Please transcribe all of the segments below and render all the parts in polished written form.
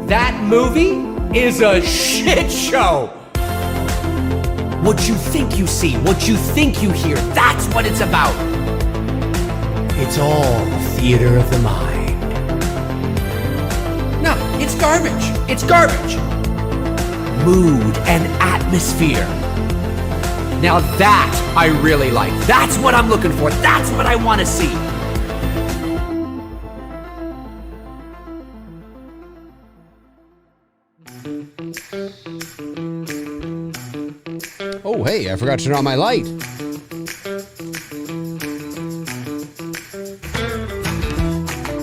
That movie is a shit show. What you think you see, what you think you hear, that's what it's about. It's all a theater of the mind. No, it's garbage. It's garbage. Mood and atmosphere. Now that I really like. That's what I'm looking for. That's what I want to see. Oh, hey, I forgot to turn on my light.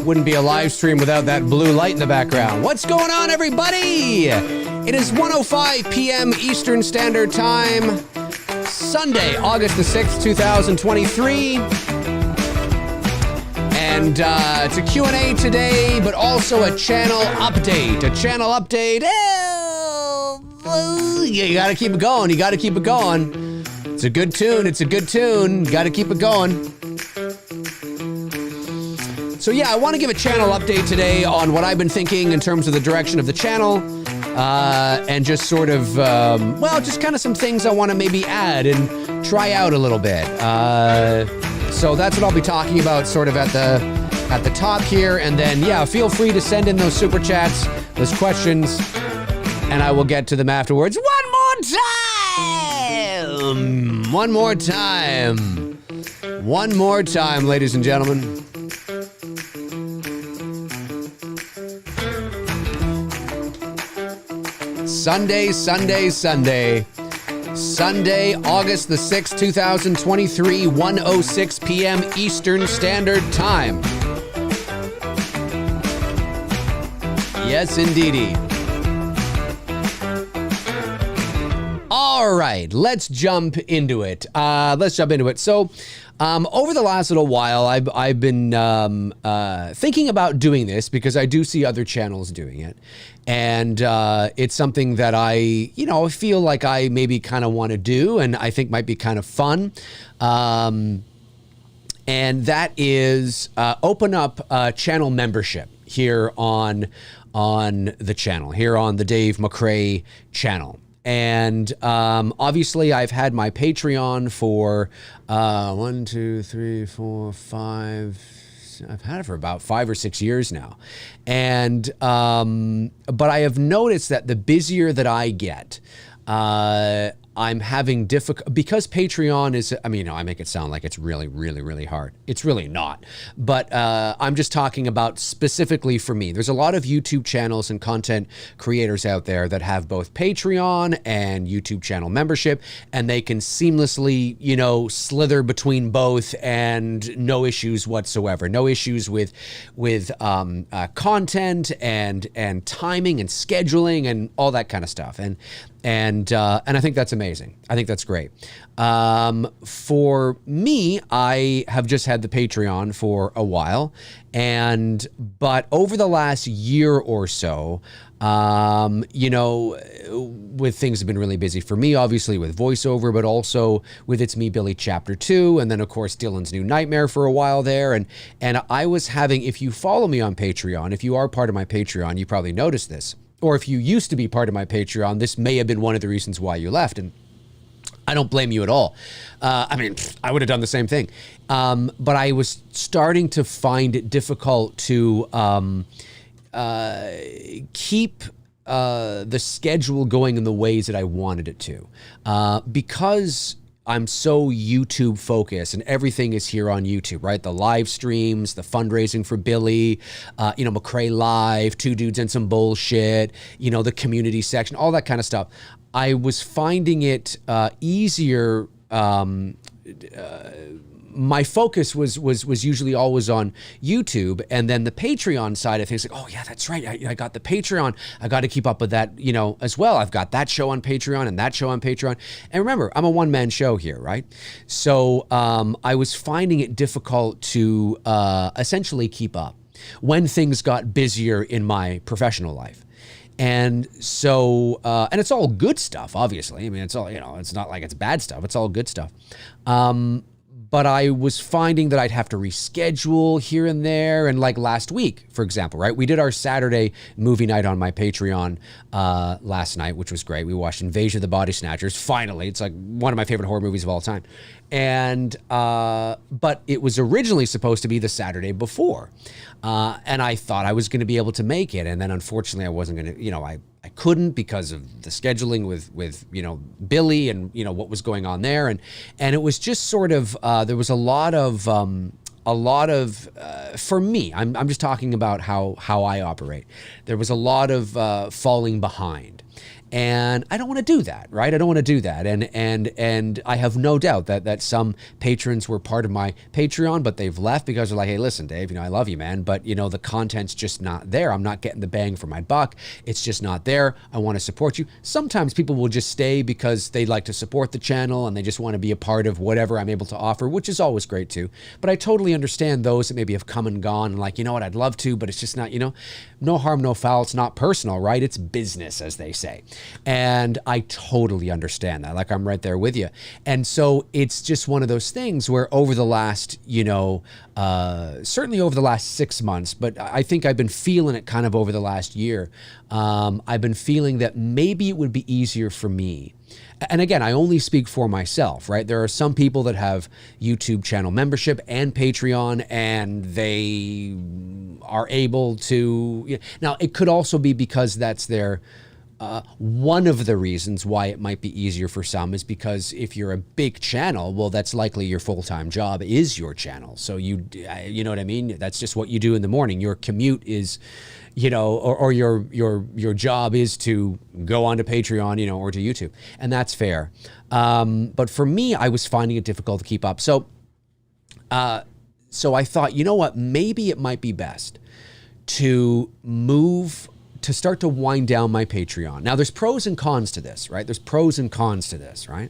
Wouldn't be a live stream without that blue light in the background. What's going on, everybody? It is 1:05 p.m. Eastern Standard Time, Sunday, August the 6th, 2023. And it's a Q&A today, but also a channel update. You gotta keep it going. You gotta keep it going. It's a good tune. It's a good tune. You gotta keep it going. So yeah, I want to give a channel update today on what I've been thinking in terms of the direction of the channel, and just sort of, well, just kind of some things I want to maybe add and try out a little bit. So that's what I'll be talking about sort of at the top here. And then, yeah, feel free to send in those super chats, those questions, and I will get to them afterwards. One more time! One more time. One more time, ladies and gentlemen. Sunday, August the 6th, 2023, 1:06 p.m. Eastern Standard Time. Yes, indeedy. All right, let's jump into it. So, over the last little while, I've been thinking about doing this because I do see other channels doing it. And it's something that I feel like I maybe kind of want to do and I think might be kind of fun. And that is open up channel membership here on the channel, here on the Dave McCrae channel. And obviously I've had my Patreon for 1, 2, 3, 4, 5. I've had it for about 5 or 6 years now. And but I have noticed that the busier that I get, I'm having difficult, because Patreon is, I make it sound like it's really, really, really hard. It's really not. But I'm just talking about specifically for me. There's a lot of YouTube channels and content creators out there that have both Patreon and YouTube channel membership, and they can seamlessly, slither between both and no issues whatsoever. No issues with content and timing and scheduling and all that kind of stuff. And I think that's amazing. I think that's great. For me, I have just had the Patreon for a while, but over the last year or so, with things have been really busy for me, obviously with voiceover, but also with It's Me, Billy Chapter 2, and then of course Dylan's New Nightmare for a while there. And I was having, if you follow me on Patreon, if you are part of my Patreon, you probably noticed this. Or if you used to be part of my Patreon, this may have been one of the reasons why you left. And I don't blame you at all. I would have done the same thing. But I was starting to find it difficult to keep the schedule going in the ways that I wanted it to. Because I'm so YouTube focused and everything is here on YouTube, right? The live streams, the fundraising for Billy, McCrae Live, Two Dudes and Some Bullshit, the community section, all that kind of stuff. I was finding it easier. My focus was usually always on YouTube, and then the Patreon side of things, like, oh yeah, that's right, I got the Patreon, I got to keep up with that, as well. I've got that show on Patreon and that show on Patreon. And remember, I'm a one-man show here, right? So I was finding it difficult to essentially keep up when things got busier in my professional life. And so, and it's all good stuff, obviously. It's all, it's not like it's bad stuff. It's all good stuff. but I was finding that I'd have to reschedule here and there. And like last week, for example, right? We did our Saturday movie night on my Patreon last night, which was great. We watched Invasion of the Body Snatchers. Finally, it's like one of my favorite horror movies of all time. And, but it was originally supposed to be the Saturday before. And I thought I was going to be able to make it. And then unfortunately I wasn't going to, you know, I couldn't because of the scheduling with, you know, Billy and, you know, what was going on there. And it was just sort of, there was a lot of, for me, I'm just talking about how I operate. There was a lot of falling behind. And I don't want to do that, right? I don't want to do that. And I have no doubt that some patrons were part of my Patreon, but they've left because they're like, hey, listen, Dave, you know, I love you, man, but you know, the content's just not there. I'm not getting the bang for my buck. It's just not there. I want to support you. Sometimes people will just stay because they like to support the channel and they just want to be a part of whatever I'm able to offer, which is always great too. But I totally understand those that maybe have come and gone and like, you know what, I'd love to, but it's just not, you know, no harm, no foul. It's not personal, right? It's business, as they say. And I totally understand that. Like, I'm right there with you. And so it's just one of those things where over the last, you know, certainly over the last 6 months, but I think I've been feeling it kind of over the last year. I've been feeling that maybe it would be easier for me. And again, I only speak for myself, right? There are some people that have YouTube channel membership and Patreon, and they are able to, now it could also be because that's their, one of the reasons why it might be easier for some is because if you're a big channel, well, that's likely your full-time job is your channel. So you know what I mean? That's just what you do in the morning. Your commute is, you know, or your job is to go onto Patreon, you know, or to YouTube, and that's fair. But for me, I was finding it difficult to keep up. So I thought, you know what, maybe it might be best to start to wind down my Patreon. Now, there's pros and cons to this, right? There's pros and cons to this, right?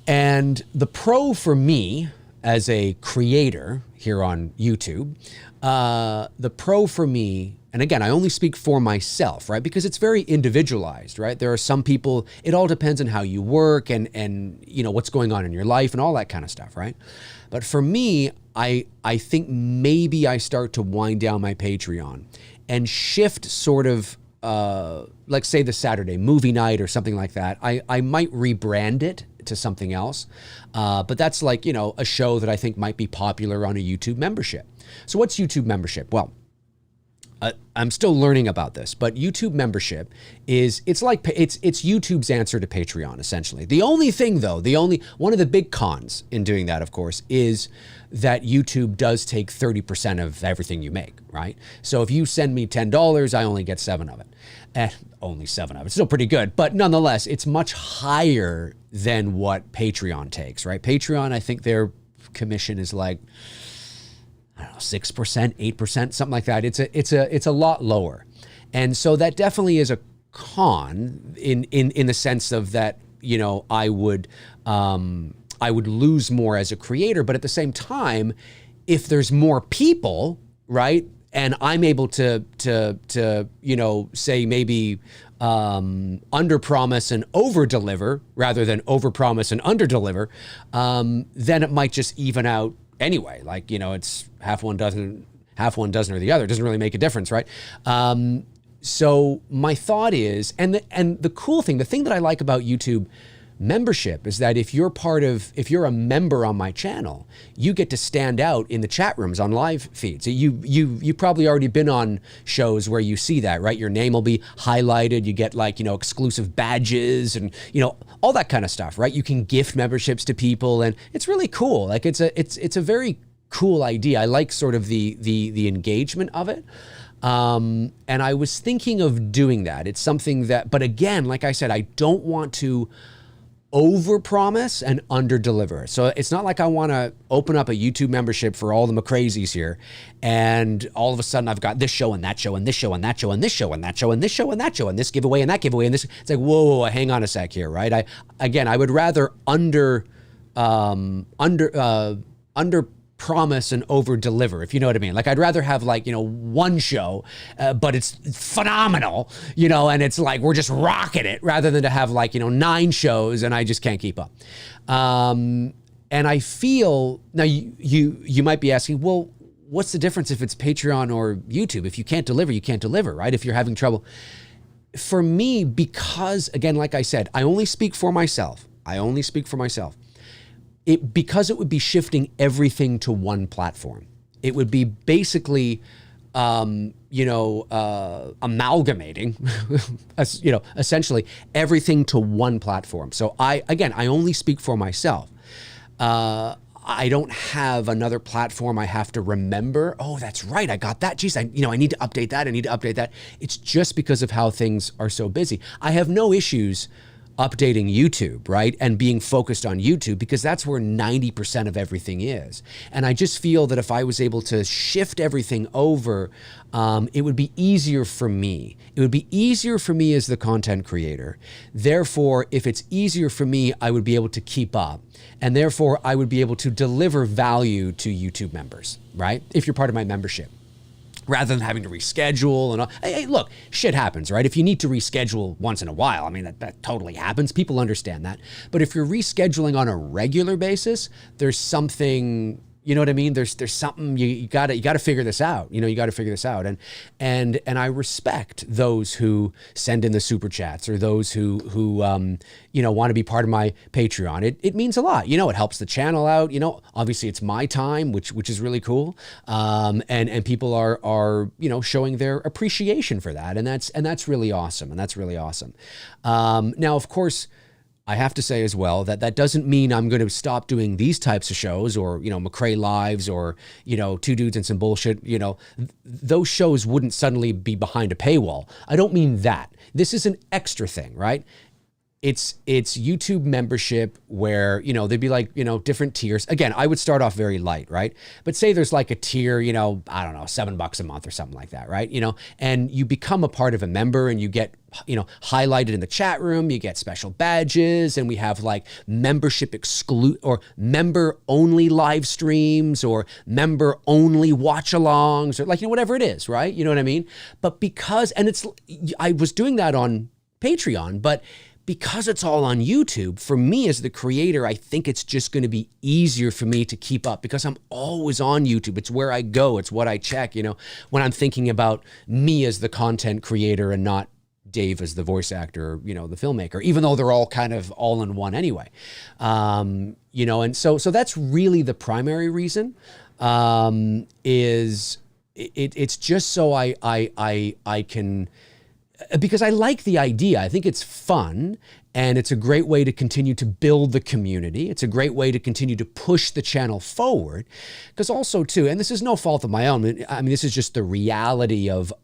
And the pro for me as a creator here on YouTube, the pro for me, and again, I only speak for myself, right? Because it's very individualized, right? There are some people, it all depends on how you work and you know, what's going on in your life and all that kind of stuff, right? But for me, I think maybe I start to wind down my Patreon and shift sort of, like say the Saturday movie night or something like that. I might rebrand it to something else. But that's like, you know, a show that I think might be popular on a YouTube membership. So what's YouTube membership? Well, I'm still learning about this, but YouTube membership is, it's YouTube's answer to Patreon, essentially. The only thing though, one of the big cons in doing that, of course, is that YouTube does take 30% of everything you make, right? So if you send me $10, I only get 7 of it. Only 7 of it. Still pretty good, but nonetheless, it's much higher than what Patreon takes, right? Patreon, I think their commission is like, I don't know, 6%, 8%, something like that. It's a lot lower. And so that definitely is a con in the sense of that, you know, I would lose more as a creator, but at the same time, if there's more people, right, and I'm able to you know, say maybe under promise and over deliver rather than over promise and under deliver, then it might just even out anyway. Like, you know, it's half one dozen or the other. It doesn't really make a difference, right? So my thought is, and the cool thing, the thing that I like about YouTube membership is that if you're a member on my channel, you get to stand out in the chat rooms on live feeds. You've probably already been on shows where you see that, right? Your name will be highlighted. You get like, you know, exclusive badges and, you know, all that kind of stuff, right? You can gift memberships to people, and it's really cool. Like it's a very cool idea. I like sort of the engagement of it. And I was thinking of doing that. It's something that, but again, like I said, I don't want to overpromise and underdeliver. So it's not like I want to open up a YouTube membership for all the McCrazies here, and all of a sudden I've got this show and that show and this show and that show and this show and that show and this show and that show and this giveaway and that giveaway and this. It's like, whoa, hang on a sec here, right? I would rather under promise and over deliver, if you know what I mean. Like, I'd rather have, like, you know, one show, but it's phenomenal, you know, and it's like we're just rocking it, rather than to have, like, you know, 9 shows and I just can't keep up. And I feel now you might be asking, well, what's the difference if it's Patreon or YouTube? If you can't deliver, you can't deliver, right? If you're having trouble. For me, because again, like I said, I only speak for myself. Because it would be shifting everything to one platform. It would be basically, amalgamating, essentially everything to one platform. So I only speak for myself. I don't have another platform I have to remember. Oh, that's right. I got that. Geez, I need to update that. It's just because of how things are so busy. I have no issues updating YouTube, right? And being focused on YouTube because that's where 90% of everything is. And I just feel that if I was able to shift everything over, it would be easier for me. It would be easier for me as the content creator. Therefore, if it's easier for me, I would be able to keep up. And therefore, I would be able to deliver value to YouTube members, right? If you're part of my membership. Rather than having to reschedule and all. Hey, look, shit happens, right? If you need to reschedule once in a while, I mean, that totally happens. People understand that. But if you're rescheduling on a regular basis, there's something, you know what I mean? There's something you gotta figure this out. You gotta figure this out. And I respect those who send in the super chats or those who want to be part of my Patreon. It means a lot. It helps the channel out. Obviously it's my time, which is really cool. And people are showing their appreciation for that. And that's really awesome. Now, of course, I have to say as well that doesn't mean I'm going to stop doing these types of shows or, McRae Lives or, Two Dudes and Some Bullshit. Those shows wouldn't suddenly be behind a paywall. I don't mean that. This is an extra thing, right? It's YouTube membership where, they'd be like, different tiers. Again, I would start off very light, right? But say there's like a tier, I don't know, $7 a month or something like that, right? And you become a part of a member and you get, highlighted in the chat room, you get special badges, and we have like membership or member only live streams or member only watch alongs or like, whatever it is, right? You know what I mean? But I was doing that on Patreon, but because it's all on YouTube, for me as the creator, I think it's just going to be easier for me to keep up because I'm always on YouTube. It's where I go. It's what I check, when I'm thinking about me as the content creator and not Dave as the voice actor, the filmmaker, even though they're all kind of all in one anyway. And so that's really the primary reason, is it's just so I can, because I like the idea. I think it's fun and it's a great way to continue to build the community. It's a great way to continue to push the channel forward. Because also too, and this is no fault of my own. I mean, this is just the reality of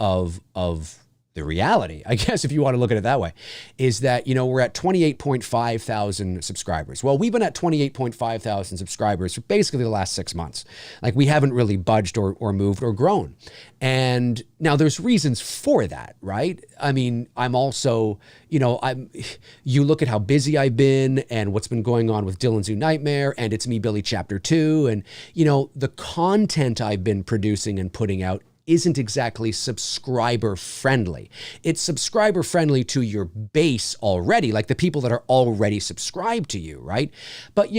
the reality, I guess, if you want to look at it that way, is that, we're at 28.5 thousand subscribers. Well, we've been at 28.5 thousand subscribers for basically the last 6 months. Like we haven't really budged or moved or grown. And now there's reasons for that, right? I mean, I'm also, you look at how busy I've been and what's been going on with Dylan Zoo Nightmare and It's Me, Billy Chapter 2. And, the content I've been producing and putting out isn't exactly subscriber friendly. It's subscriber friendly to your base already, like the people that are already subscribed to you, right? But,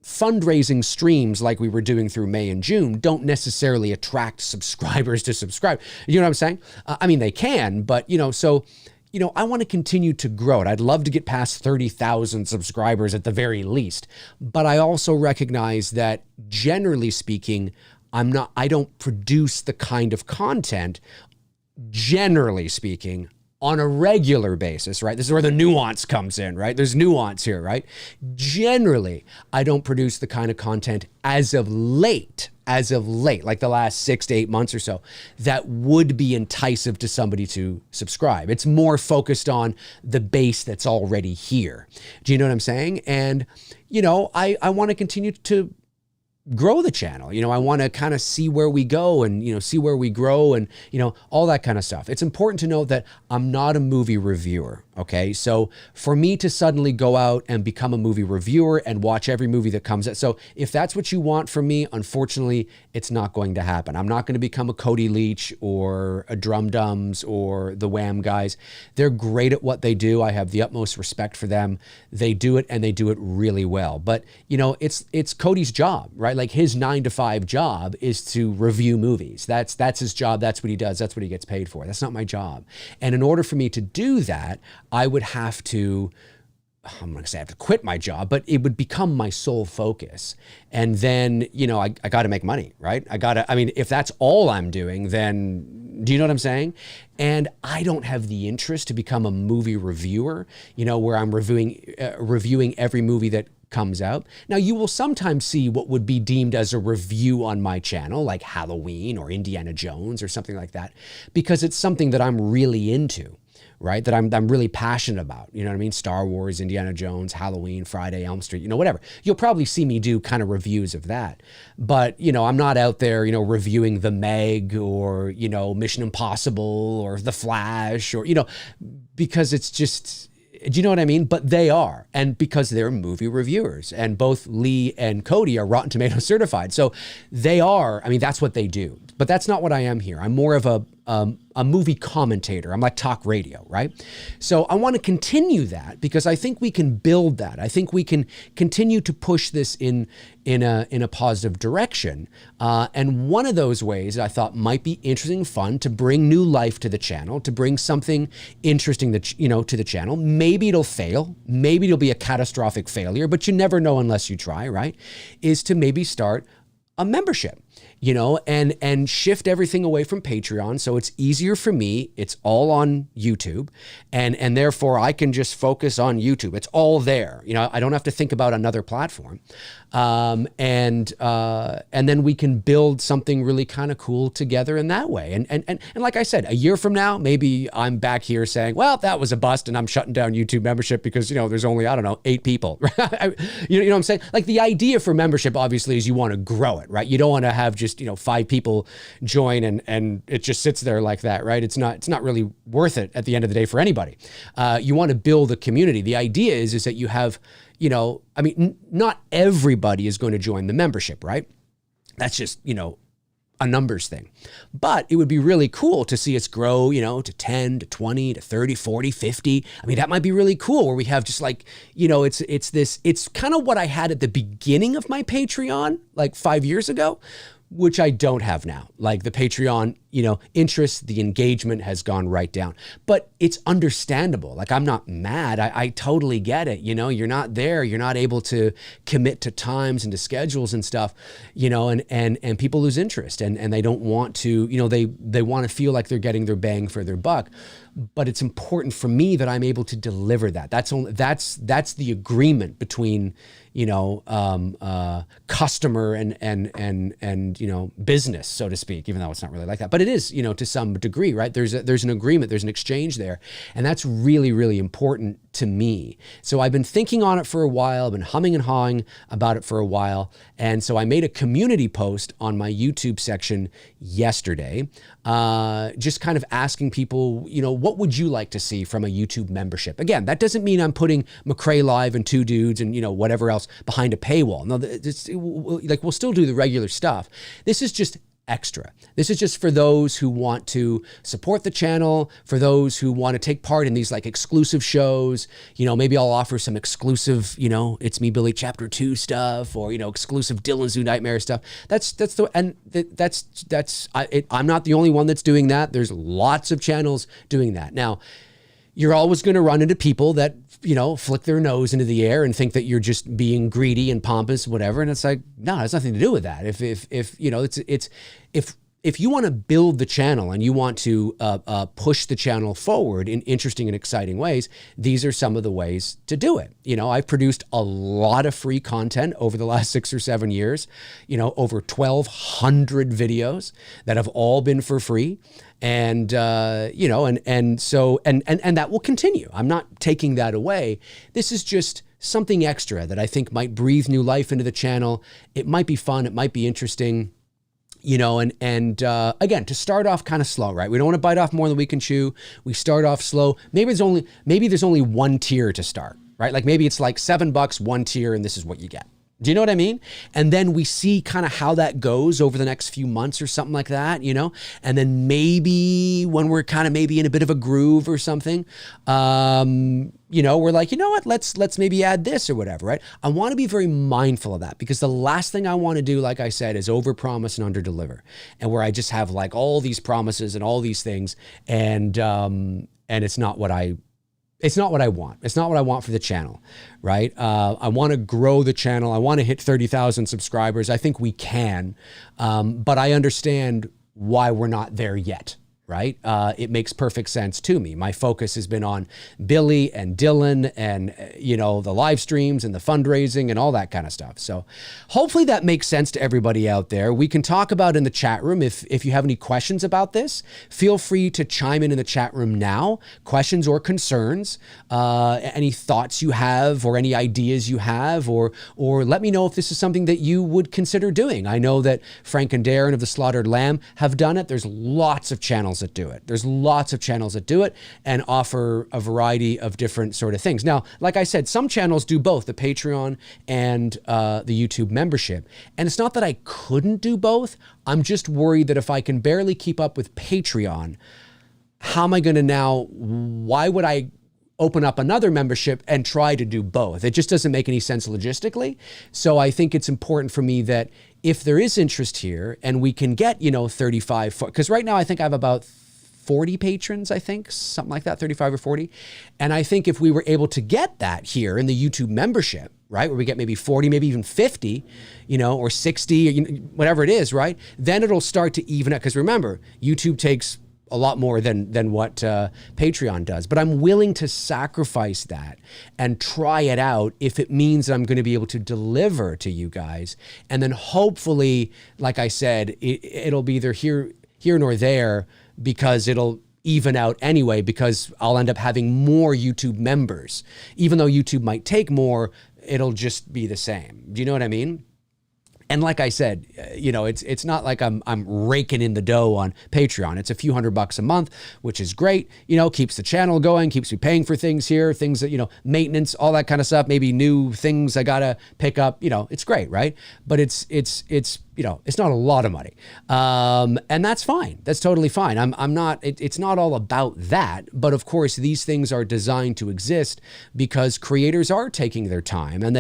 fundraising streams like we were doing through May and June don't necessarily attract subscribers to subscribe. You know what I'm saying? I mean, they can, but, so, I want to continue to grow it. I'd love to get past 30,000 subscribers at the very least. But I also recognize that generally speaking, I don't produce the kind of content, generally speaking, on a regular basis, right? This is where the nuance comes in, right? There's nuance here, right? Generally, I don't produce the kind of content as of late, like the last 6 to 8 months or so, that would be enticing to somebody to subscribe. It's more focused on the base that's already here. Do you know what I'm saying? And, I want to continue to grow the channel. I want to kind of see where we go and, see where we grow and, all that kind of stuff. It's important to note that I'm not a movie reviewer. Okay, so for me to suddenly go out and become a movie reviewer and watch every movie that comes out, so if that's what you want from me, unfortunately, it's not going to happen. I'm not going to become a Cody Leach or a Drum Dums or the Wham guys. They're great at what they do. I have the utmost respect for them. They do it and they do it really well. But it's Cody's job, right? Like his 9-to-5 job is to review movies. That's his job. That's what he does. That's what he gets paid for. That's not my job. And in order for me to do that, I would have to, I'm going to say I have to quit my job, but it would become my sole focus. And then, I got to make money, right? If that's all I'm doing, then do you know what I'm saying? And I don't have the interest to become a movie reviewer, where I'm reviewing every movie that comes out. Now, you will sometimes see what would be deemed as a review on my channel, like Halloween or Indiana Jones or something like that, because it's something that I'm really into. Right? That I'm really passionate about, you know what I mean? Star Wars, Indiana Jones, Halloween, Friday, Elm Street, whatever. You'll probably see me do kind of reviews of that. But, I'm not out there, reviewing The Meg or, Mission Impossible or The Flash or, because it's just, do you know what I mean? But they are, and because they're movie reviewers, and both Lee and Cody are Rotten Tomatoes certified. So they are, that's what they do. But that's not what I am here. I'm more of a movie commentator. I'm like talk radio, right? So I want to continue that because I think we can build that. I think we can continue to push this in a positive direction. And one of those ways I thought might be interesting, fun, to bring new life to the channel, to bring something interesting that, to the channel. Maybe it'll fail. Maybe it'll be a catastrophic failure, but you never know unless you try, right? Is to maybe start a membership, and shift everything away from Patreon. So it's easier for me. It's all on YouTube. And therefore I can just focus on YouTube. It's all there. I don't have to think about another platform. And then we can build something really kind of cool together in that way. And like I said, a year from now, maybe I'm back here saying, well, that was a bust and I'm shutting down YouTube membership because, there's only, 8 people. You know what I'm saying? Like the idea for membership obviously is you want to grow it, right? You don't want to have just, 5 people join and it just sits there like that, right? It's not really worth it at the end of the day for anybody. You want to build a community. The idea is that you have, not everybody is going to join the membership, right? That's just, a numbers thing. But it would be really cool to see us grow, to 10, to 20, to 30, 40, 50. That might be really cool where we have just like, it's kind of what I had at the beginning of my Patreon, like 5 years ago, which I don't have now. Like the Patreon, interest, the engagement has gone right down. But it's understandable. Like I'm not mad. I totally get it. You're not there. You're not able to commit to times and to schedules and stuff, and people lose interest and they don't want to, they want to feel like they're getting their bang for their buck. But it's important for me that I'm able to deliver that. That's the agreement between, customer and business, so to speak, even though it's not really like that. But it is, to some degree, right? There's an agreement, there's an exchange there. And that's really, really important to me. So I've been thinking on it for a while. I've been humming and hawing about it for a while. And so I made a community post on my YouTube section yesterday, just kind of asking people, what would you like to see from a YouTube membership? Again, that doesn't mean I'm putting McRae Live and Two Dudes and, whatever else behind a paywall. No, we'll still do the regular stuff. This is just extra. This is just for those who want to support the channel, for those who want to take part in these like exclusive shows. Maybe I'll offer some exclusive, It's Me Billy Chapter 2 stuff, or, exclusive Dylan Zoo Nightmare stuff. I'm not the only one that's doing that. There's lots of channels doing that. Now, you're always going to run into people that, flick their nose into the air and think that you're just being greedy and pompous, whatever. And it's like, no, it has nothing to do with that. If you want to build the channel and you want to push the channel forward in interesting and exciting ways, these are some of the ways to do it. I've produced a lot of free content over the last 6 or 7 years, over 1,200 videos that have all been for free. And, so that will continue. I'm not taking that away. This is just something extra that I think might breathe new life into the channel. It might be fun. It might be interesting. and again, to start off kind of slow, right? We don't want to bite off more than we can chew. We start off slow. Maybe there's only one tier to start, right? Like maybe it's like $7, one tier, and this is what you get. Do you know what I mean? And then we see kind of how that goes over the next few months or something like that, and then maybe when we're kind of maybe in a bit of a groove or something, we're like, you know what, let's maybe add this or whatever, right? I want to be very mindful of that, because the last thing I want to do, like I said, is overpromise and underdeliver, and where I just have like all these promises and all these things, and it's not what I want. It's not what I want for the channel, right? I want to grow the channel. I want to hit 30,000 subscribers. I think we can, but I understand why we're not there yet, right? It makes perfect sense to me. My focus has been on Billy and Dylan and, the live streams and the fundraising and all that kind of stuff. So hopefully that makes sense to everybody out there. We can talk about in the chat room. If you have any questions about this, feel free to chime in the chat room now, questions or concerns, any thoughts you have or any ideas you have, or let me know if this is something that you would consider doing. I know that Frank and Darren of the Slaughtered Lamb have done it. There's lots of channels that do it. There's lots of channels that do it and offer a variety of different sort of things. Now, like I said, some channels do both the Patreon and the YouTube membership. And it's not that I couldn't do both. I'm just worried that if I can barely keep up with Patreon, how am I going to now, why would I open up another membership and try to do both? It just doesn't make any sense logistically. So I think it's important for me that if there is interest here and we can get, 35, because right now I think I have about 40 patrons, I think, something like that, 35 or 40. And I think if we were able to get that here in the YouTube membership, right, where we get maybe 40, maybe even 50, or 60, or whatever it is, right, then it'll start to even out. Because remember, YouTube takes a lot more than what Patreon does. But I'm willing to sacrifice that and try it out if it means that I'm going to be able to deliver to you guys. And then hopefully, like I said, it'll be either here nor there, because it'll even out anyway, because I'll end up having more YouTube members. Even though YouTube might take more, it'll just be the same. Do you know what I mean? And like I said, it's not like I'm raking in the dough on Patreon. It's a few $100 a month, which is great. Keeps the channel going, keeps me paying for things here, things that, maintenance, all that kind of stuff, maybe new things I gotta pick up. It's great, right? But it's not a lot of money. And that's fine. That's totally fine. It's not all about that. But of course, these things are designed to exist because creators are taking their time, and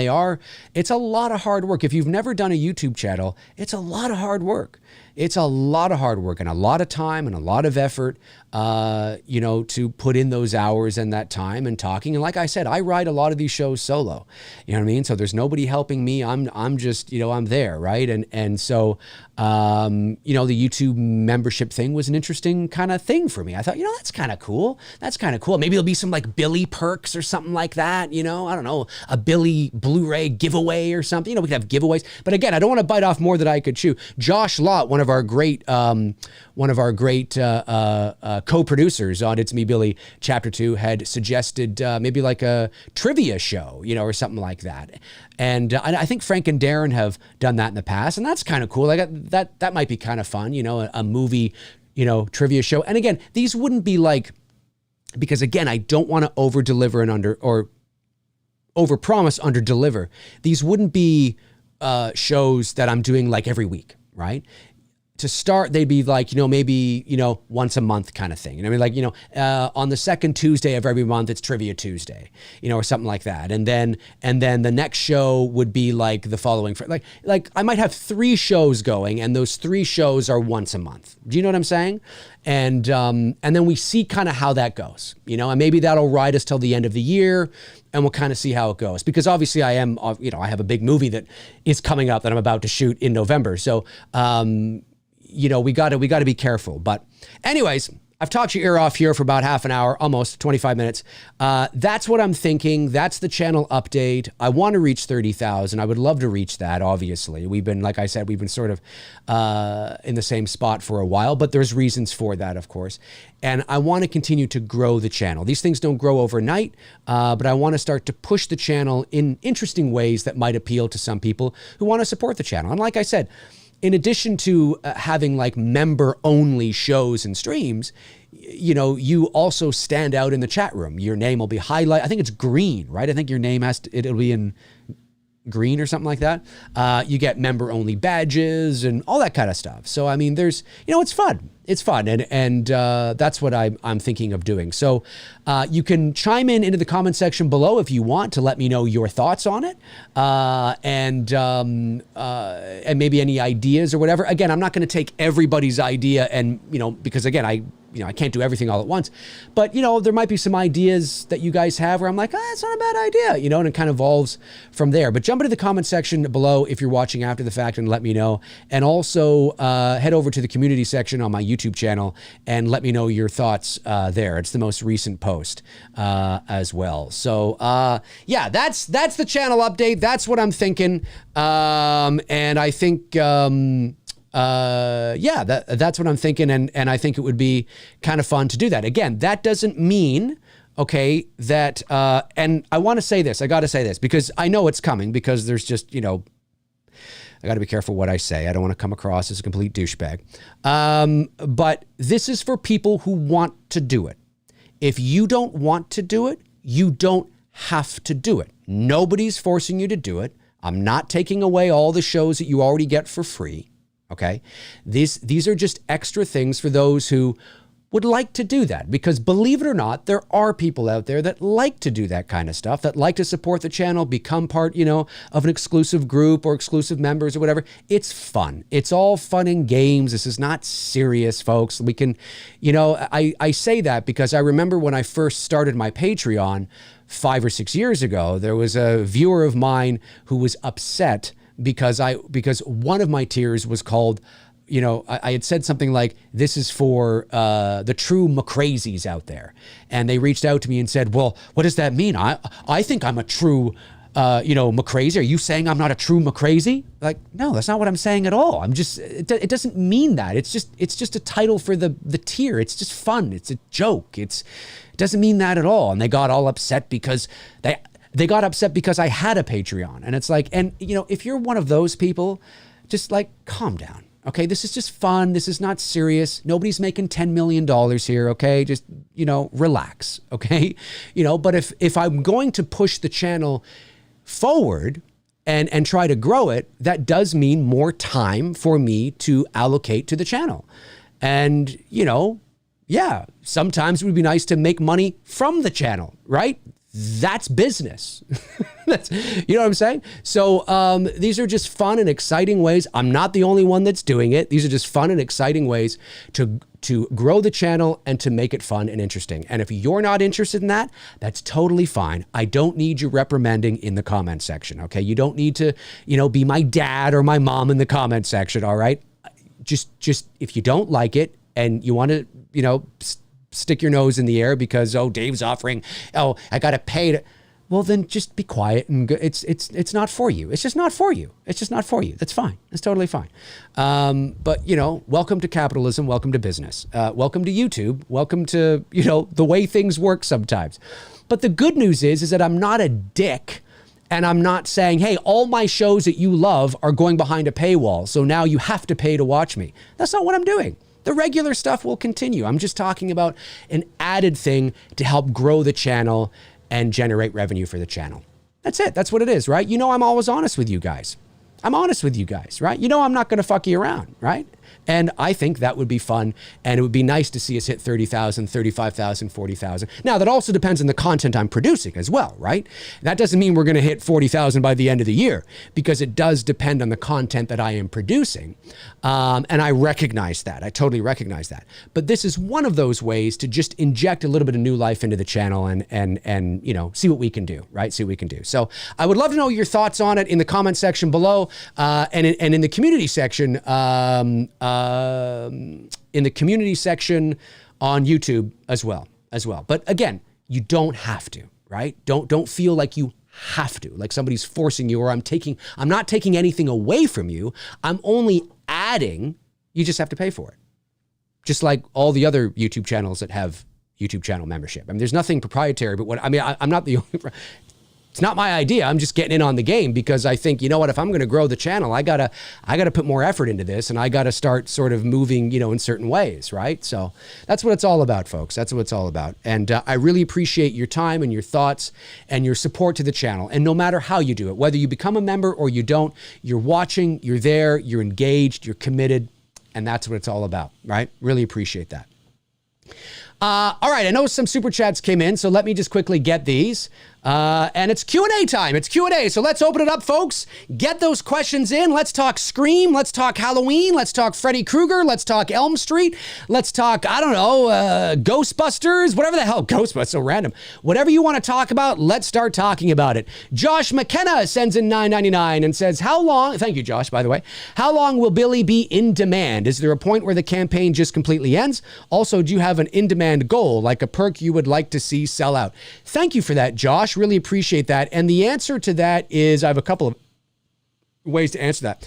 it's a lot of hard work. If you've never done a YouTube channel, it's a lot of hard work. It's a lot of hard work and a lot of time and a lot of effort, to put in those hours and that time and talking. And like I said, I write a lot of these shows solo, you know what I mean? So there's nobody helping me. I'm just, I'm there. Right. And so, the YouTube membership thing was an interesting kind of thing for me. I thought, that's kind of cool. That's kind of cool. Maybe there'll be some like Billy perks or something like that. I don't know, a Billy Blu-ray giveaway or something. We could have giveaways, but again, I don't want to bite off more than I could chew. Josh Lott, one of our great co-producers on It's Me Billy Chapter 2, had suggested maybe like a trivia show, or something like that. And I think Frank and Darren have done that in the past, and that's kind of cool. Like that might be kind of fun, a movie, trivia show. And again, these wouldn't be like, because again, I don't want to over-deliver and over-promise, under-deliver. These wouldn't be shows that I'm doing like every week, right? To start, they'd be like, maybe, once a month kind of thing. On the second Tuesday of every month, it's Trivia Tuesday, or something like that. And then the next show would be like the following, like I might have 3 shows going, and those 3 shows are once a month. Do you know what I'm saying? And then we see kind of how that goes, and maybe that'll ride us till the end of the year, and we'll kind of see how it goes. Because obviously I have a big movie that is coming up that I'm about to shoot in November. So, we got to be careful. But anyways, I've talked your ear off here for about half an hour, almost 25 minutes. That's what I'm thinking. That's the channel update. I want to reach 30,000. I would love to reach that, obviously. We've been, like I said, sort of in the same spot for a while, but there's reasons for that, of course. And I want to continue to grow the channel. These things don't grow overnight, but I want to start to push the channel in interesting ways that might appeal to some people who want to support the channel. And like I said, in addition to having like member only shows and streams, you know, you also stand out in the chat room. Your name will be highlighted. I think it's green, right? I think your name it'll be in green or something like that. You get member only badges and all that kind of stuff. So, I mean, there's, you know, it's fun. It's fun. And that's what I'm thinking of doing. So you can chime into the comment section below if you want to let me know your thoughts on it. And maybe any ideas or whatever. Again, I'm not going to take everybody's idea and, you know, because again, I can't do everything all at once, but you know, there might be some ideas that you guys have where I'm like, that's not a bad idea, you know, and it kind of evolves from there. But jump into the comment section below if you're watching after the fact and let me know. And also head over to the community section on my YouTube channel and let me know your thoughts there. It's the most recent post as well. So yeah, that's the channel update. That's what I'm thinking. And I think, yeah, that's what I'm thinking. And I think it would be kind of fun to do that. Again, that doesn't mean, okay, that, and I want to say this, I got to say this because I know it's coming because there's just, you know, I got to be careful what I say. I don't want to come across as a complete douchebag. But this is for people who want to do it. If you don't want to do it, you don't have to do it. Nobody's forcing you to do it. I'm not taking away all the shows that you already get for free. Okay, these are just extra things for those who would like to do that, because believe it or not, there are people out there that like to do that kind of stuff, that like to support the channel, become part, you know, of an exclusive group or exclusive members or whatever. It's fun. It's all fun and games. This is not serious, folks. We can, you know, I say that because I remember when I first started my Patreon 5 or 6 years ago, there was a viewer of mine who was upset because one of my tiers was called, you know, I had said something like, this is for the true McCrazies out there. And they reached out to me and said, well, what does that mean? I think I'm a true, you know, McCrazy. Are you saying I'm not a true McCrazy? Like, no, that's not what I'm saying at all. I'm just, it doesn't mean that. It's just a title for the tier. It's just fun. It's a joke. It doesn't mean that at all. And they got all upset because they got upset because I had a Patreon. And it's like, and you know, if you're one of those people, just like, calm down. Okay, this is just fun. This is not serious. Nobody's making $10 million here, okay? Just, you know, relax, okay? You know, but if I'm going to push the channel forward and try to grow it, that does mean more time for me to allocate to the channel. And, you know, yeah, sometimes it would be nice to make money from the channel, right? That's business. That's, you know what I'm saying? So these are just fun and exciting ways. I'm not the only one that's doing it. These are just fun and exciting ways to grow the channel and to make it fun and interesting. And if you're not interested in that, that's totally fine. I don't need you reprimanding in the comment section, okay? You don't need to, you know, be my dad or my mom in the comment section, all right? Just if you don't like it and you want to, you know, stick your nose in the air because, oh, Dave's offering, oh, I got to pay to, well, then just be quiet and go. It's not for you. It's just not for you. It's just not for you. That's fine. It's totally fine. But, you know, welcome to capitalism. Welcome to business. Welcome to YouTube. Welcome to, you know, the way things work sometimes. But the good news is that I'm not a dick. And I'm not saying, hey, all my shows that you love are going behind a paywall, so now you have to pay to watch me. That's not what I'm doing. The regular stuff will continue. I'm just talking about an added thing to help grow the channel and generate revenue for the channel. That's it. That's what it is, right? You know, I'm always honest with you guys. I'm honest with you guys, right? You know, I'm not going to fuck you around, right? And I think that would be fun. And it would be nice to see us hit 30,000, 35,000, 40,000. Now, that also depends on the content I'm producing as well, right? That doesn't mean we're going to hit 40,000 by the end of the year, because it does depend on the content that I am producing. And I recognize that. I totally recognize that. But this is one of those ways to just inject a little bit of new life into the channel and you know, see what we can do, right? See what we can do. So I would love to know your thoughts on it in the comment section below, and in the community section, in the community section on YouTube as well. But again, you don't have to, right? Don't feel like you have to, like somebody's forcing you, or I'm not taking anything away from you. I'm only adding. You just have to pay for it. Just like all the other YouTube channels that have YouTube channel membership. I mean, there's nothing proprietary, but I'm not the only. It's not my idea. I'm just getting in on the game because I think, you know what, if I'm going to grow the channel, I gotta put more effort into this, and I gotta start sort of moving, in certain ways, right? So that's what it's all about, folks. That's what it's all about. And I really appreciate your time and your thoughts and your support to the channel. And no matter how you do it, whether you become a member or you don't, you're watching, you're there, you're engaged, you're committed, and that's what it's all about, right? Really appreciate that. All right, I know some super chats came in, so let me just quickly get these. And it's Q&A time. It's Q&A. So let's open it up, folks. Get those questions in. Let's talk Scream. Let's talk Halloween. Let's talk Freddy Krueger. Let's talk Elm Street. Let's talk, I don't know, Ghostbusters, whatever the hell. Ghostbusters, so random. Whatever you want to talk about, let's start talking about it. Josh McKenna sends in $9.99 and says, how long, thank you, Josh, by the way, how long will Billy be in demand? Is there a point where the campaign just completely ends? Also, do you have an in-demand goal, like a perk you would like to see sell out? Thank you for that, Josh. Really appreciate that. And the answer to that is, I have a couple of ways to answer that.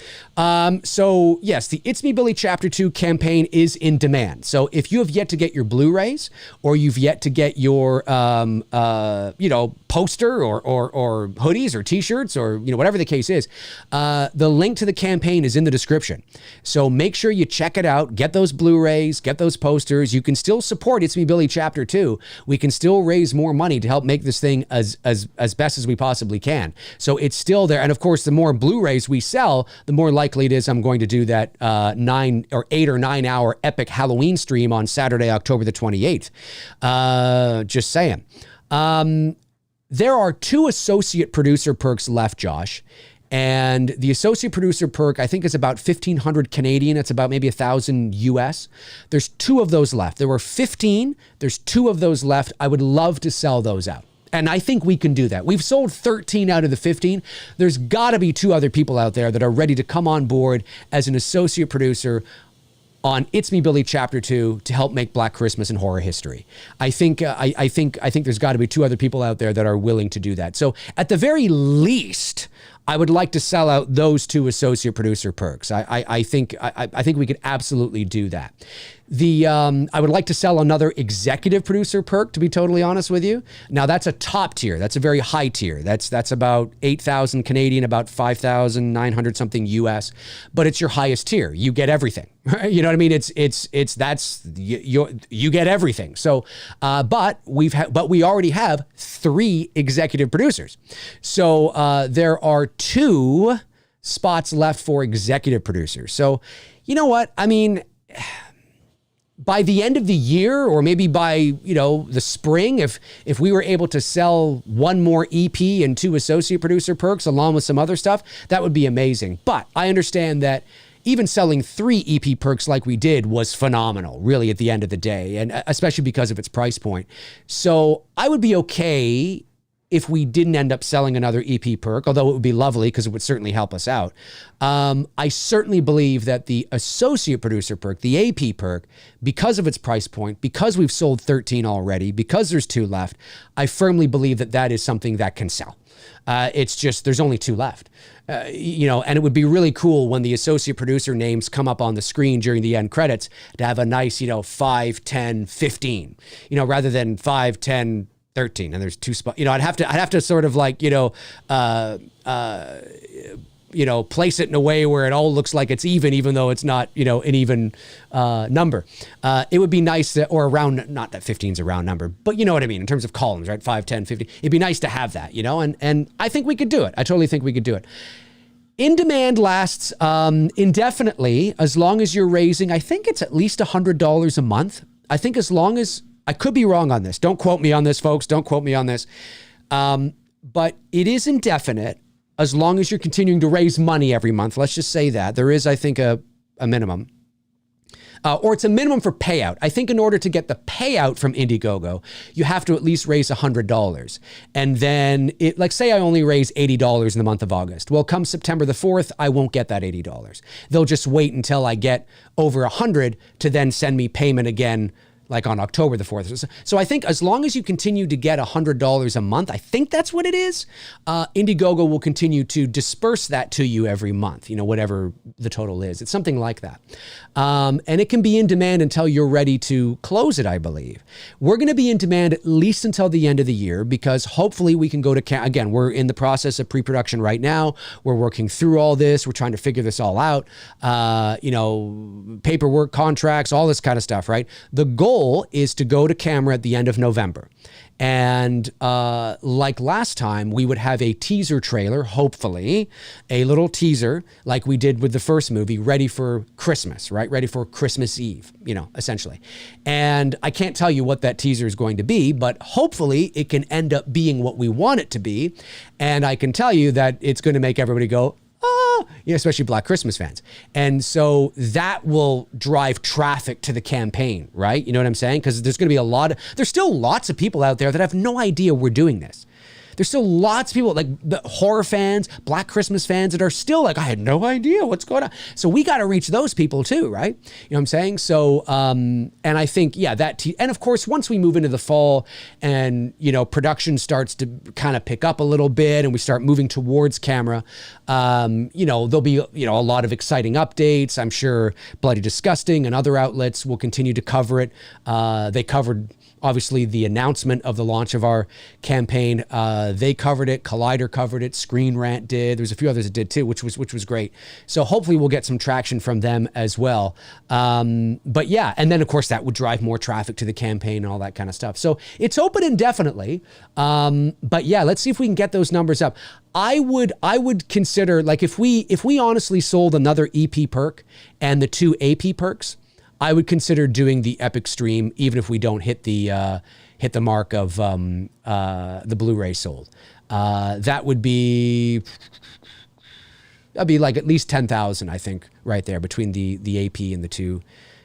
So yes, the It's Me Billy Chapter 2 campaign is in demand. So if you have yet to get your Blu-rays, or you've yet to get your, poster or hoodies or t-shirts or, whatever the case is, the link to the campaign is in the description. So make sure you check it out, get those Blu-rays, get those posters. You can still support It's Me Billy Chapter 2. We can still raise more money to help make this thing as best as we possibly can. So it's still there. And of course, the more Blu-rays we sell, the more likely it is I'm going to do that 8 or 9 hour epic Halloween stream on Saturday, October the 28th. Just saying. There are 2 associate producer perks left, Josh. And the associate producer perk, I think, is about 1,500 Canadian. It's about maybe 1,000 US. There's 2 of those left. There were 15. There's 2 of those left. I would love to sell those out. And I think we can do that. We've sold 13 out of the 15. There's got to be 2 other people out there that are ready to come on board as an associate producer on It's Me Billy Chapter 2 to help make Black Christmas in horror history. I think there's got to be 2 other people out there that are willing to do that. So at the very least, I would like to sell out those 2 associate producer perks. I think we could absolutely do that. I would like to sell another executive producer perk, to be totally honest with you. Now that's a top tier. That's a very high tier. That's about 8,000 Canadian, about 5,900 something US, but it's your highest tier. You get everything. You know what I mean? You get everything. So, but we already have 3 executive producers. So there are 2 spots left for executive producers. So, you know what? I mean, by the end of the year, or maybe by, the spring, if we were able to sell 1 more EP and 2 associate producer perks along with some other stuff, that would be amazing. But I understand that even selling 3 EP perks like we did was phenomenal, really, at the end of the day, and especially because of its price point. So I would be okay if we didn't end up selling another EP perk, although it would be lovely because it would certainly help us out. I certainly believe that the associate producer perk, the AP perk, because of its price point, because we've sold 13 already, because there's 2 left, I firmly believe that that is something that can sell. It's just, there's only 2 left. And it would be really cool when the associate producer names come up on the screen during the end credits to have a nice, 5, 10, 15, rather than 5, 10, 13, and there's 2 spots. I'd have to sort of like, place it in a way where it all looks like it's even though it's not, an even number. It would be nice to, or around, not that 15 is a round number, but you know what I mean, in terms of columns, right? 5, 10, 15. It'd be nice to have that, and I think we could do it. I totally think we could do it. In demand lasts indefinitely, as long as you're raising, I think it's at least $100 a month. I think as long as, I could be wrong on this. Don't quote me on this, folks. Don't quote me on this. But it is indefinite as long as you're continuing to raise money every month. Let's just say that. There is, I think, a minimum. Or it's a minimum for payout. I think in order to get the payout from Indiegogo, you have to at least raise $100. And then, say I only raise $80 in the month of August. Well, come September the 4th, I won't get that $80. They'll just wait until I get over 100 to then send me payment again, like on October the 4th. So I think as long as you continue to get $100 a month, I think that's what it is, Indiegogo will continue to disperse that to you every month, whatever the total is. It's something like that. And it can be in demand until you're ready to close it, I believe. We're going to be in demand at least until the end of the year, because hopefully we can go to, again, we're in the process of pre-production right now. We're working through all this. We're trying to figure this all out, paperwork, contracts, all this kind of stuff, right? The goal is to go to camera at the end of November. And like last time, we would have a teaser trailer, hopefully, a little teaser like we did with the first movie, ready for Christmas, right? Ready for Christmas Eve, essentially. And I can't tell you what that teaser is going to be, but hopefully it can end up being what we want it to be. And I can tell you that it's going to make everybody go, especially Black Christmas fans. And so that will drive traffic to the campaign, right? You know what I'm saying? Because there's going to be there's still lots of people out there that have no idea we're doing this. There's still lots of people, like the horror fans, Black Christmas fans, that are still like, I had no idea what's going on. So we got to reach those people too, right? You know what I'm saying? So, and I think, and of course, once we move into the fall and, production starts to kind of pick up a little bit and we start moving towards camera, there'll be, a lot of exciting updates. I'm sure Bloody Disgusting and other outlets will continue to cover it. They covered, obviously, the announcement of the launch of our campaign. They covered it. Collider covered it. Screen Rant did. There's a few others that did too, which was great. So hopefully we'll get some traction from them as well. But yeah, and then of course that would drive more traffic to the campaign and all that kind of stuff. So it's open indefinitely. But yeah, let's see if we can get those numbers up. I would consider, like, if we honestly sold another EP perk and the 2 AP perks, I would consider doing the Epic stream, even if we don't hit the mark of the Blu-ray sold. That'd be like at least 10,000, I think, right there between the AP and the two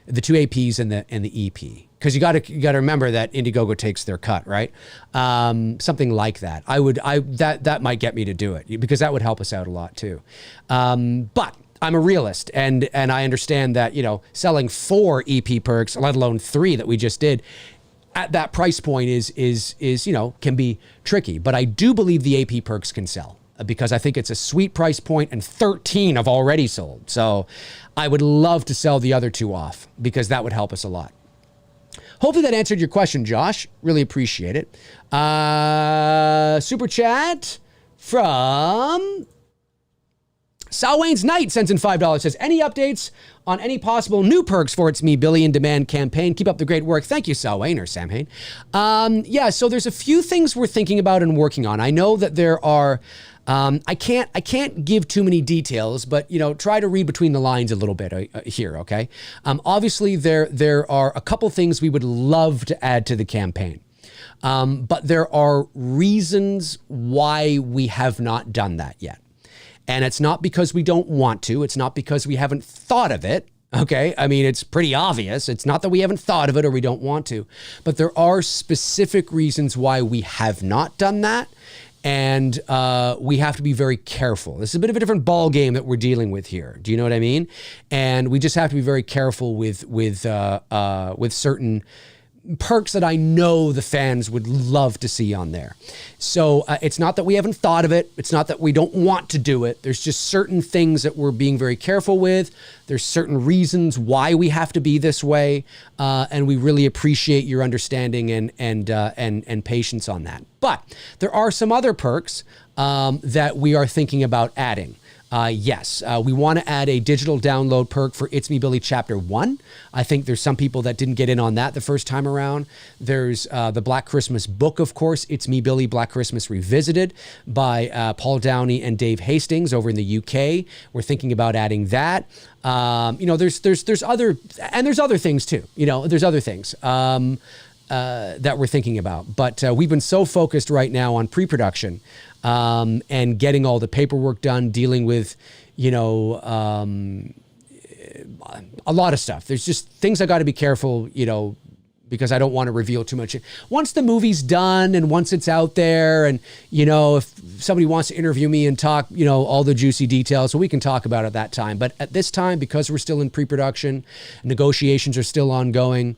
APs and the EP. Because you got to remember that Indiegogo takes their cut, right? Something like that. That might get me to do it, because that would help us out a lot too. But I'm a realist, and I understand that, selling 4 EP perks, let alone 3 that we just did, at that price point is can be tricky. But I do believe the AP perks can sell, because I think it's a sweet price point, and 13 have already sold. So I would love to sell the other 2 off, because that would help us a lot. Hopefully that answered your question, Josh. Really appreciate it. Super chat from Salwayne's Knight sends in $5, says, any updates on any possible new perks for It's Me Billy in Demand campaign? Keep up the great work. Thank you, Salwayne, or Sam Hain. So there's a few things we're thinking about and working on. I know that there are, I can't give too many details, but, try to read between the lines a little bit here, okay? Obviously, there are a couple things we would love to add to the campaign. But there are reasons why we have not done that yet. And it's not because we don't want to. It's not because we haven't thought of it. Okay. I mean, it's pretty obvious. It's not that we haven't thought of it or we don't want to, but there are specific reasons why we have not done that. And we have to be very careful. This is a bit of a different ball game that we're dealing with here. Do you know what I mean? And we just have to be very careful with certain perks that I know the fans would love to see on there. So it's not that we haven't thought of it. It's not that we don't want to do it. There's just certain things that we're being very careful with. There's certain reasons why we have to be this way. And we really appreciate your understanding and patience on that. But there are some other perks that we are thinking about adding. Yes, we want to add a digital download perk for It's Me Billy Chapter 1. I think there's some people that didn't get in on that the first time around. There's the Black Christmas book, of course, It's Me Billy Black Christmas Revisited by Paul Downey and Dave Hastings over in the UK. We're thinking about adding that. There's other things too. There's other things that we're thinking about. But we've been so focused right now on pre-production and getting all the paperwork done, dealing with, a lot of stuff. There's just things I got to be careful, because I don't want to reveal too much. Once the movie's done and once it's out there and, if somebody wants to interview me and talk, all the juicy details, so we can talk about it at that time. But at this time, because we're still in pre-production, negotiations are still ongoing,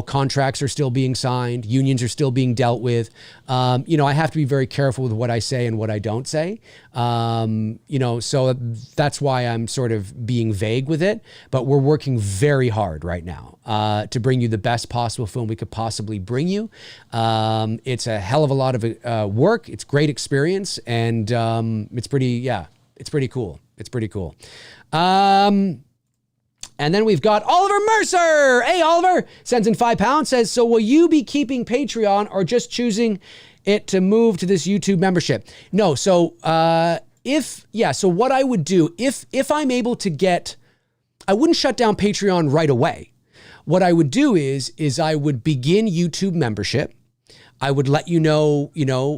Contracts are still being signed, unions are still being dealt with. I have to be very careful with what I say and what I don't say. So that's why I'm sort of being vague with it, but we're working very hard right now to bring you the best possible film we could possibly bring you. It's a hell of a lot of work. It's great experience, and it's pretty cool. It's pretty cool. And then we've got Oliver Mercer. Hey, Oliver sends in £5, says, so will you be keeping Patreon or just choosing it to move to this YouTube membership? No. So, so what I would do if I'm able to I wouldn't shut down Patreon right away. What I would do is I would begin YouTube membership. I would let you know,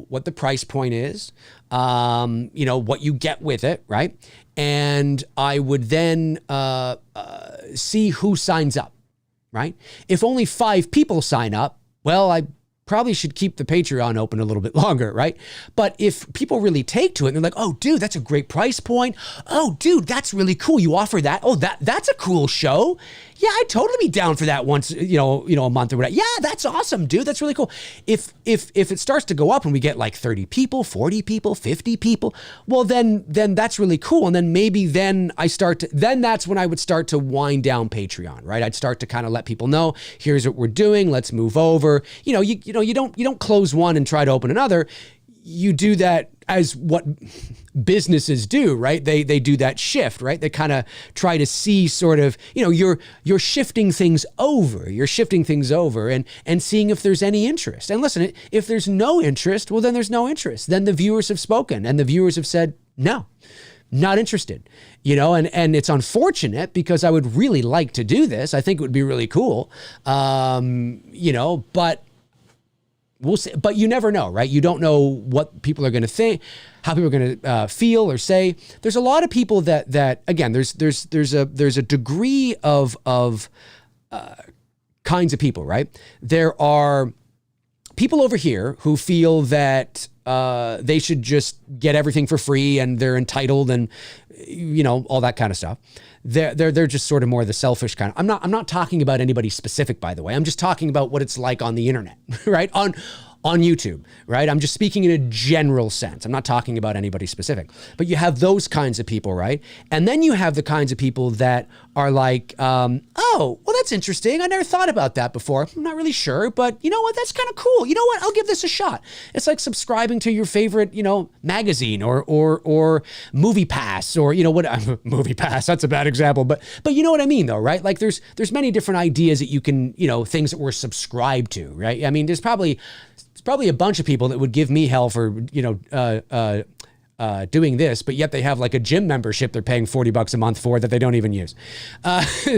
what the price point is, what you get with it, right? And I would then see who signs up, right? If only 5 people sign up, well, I probably should keep the Patreon open a little bit longer, right? But if people really take to it and they're like, oh, dude, that's a great price point. Oh, dude, that's really cool. You offer that. Oh, that's a cool show. Yeah, I'd totally be down for that once, a month or whatever. Yeah, that's awesome, dude. That's really cool. If it starts to go up and we get like 30 people, 40 people, 50 people, well, then that's really cool. And then maybe then that's when I would start to wind down Patreon, right? I'd start to kind of let people know, here's what we're doing. Let's move over. You don't close one and try to open another. You do that as what businesses do, right? They do that shift, right? They kind of try to see sort of, you're shifting things over. You're shifting things over and seeing if there's any interest. And listen, if there's no interest, well, then there's no interest. Then the viewers have spoken and the viewers have said, no, not interested, and it's unfortunate because I would really like to do this. I think it would be really cool, but we'll see. But you never know, right? You don't know what people are going to think, how people are going to feel or say. There's a lot of people that again, there's a degree of kinds of people, right? There are people over here who feel that they should just get everything for free and they're entitled and all that kind of stuff. They're just sort of more the selfish kind of. I'm not talking about anybody specific, by the way. I'm just talking about what it's like on the internet, right? On YouTube, right? I'm just speaking in a general sense. I'm not talking about anybody specific. But you have those kinds of people, right? And then you have the kinds of people that are like, oh, well, that's interesting. I never thought about that before. I'm not really sure, but you know what? That's kind of cool. You know what? I'll give this a shot. It's like subscribing to your favorite, magazine or Movie Pass or, what, Movie Pass, that's a bad example, but you know what I mean though, right? Like there's many different ideas that you can, things that we're subscribed to, right? I mean, there's probably a bunch of people that would give me hell for, doing this, but yet they have like a gym membership they're paying $40 a month for that they don't even use.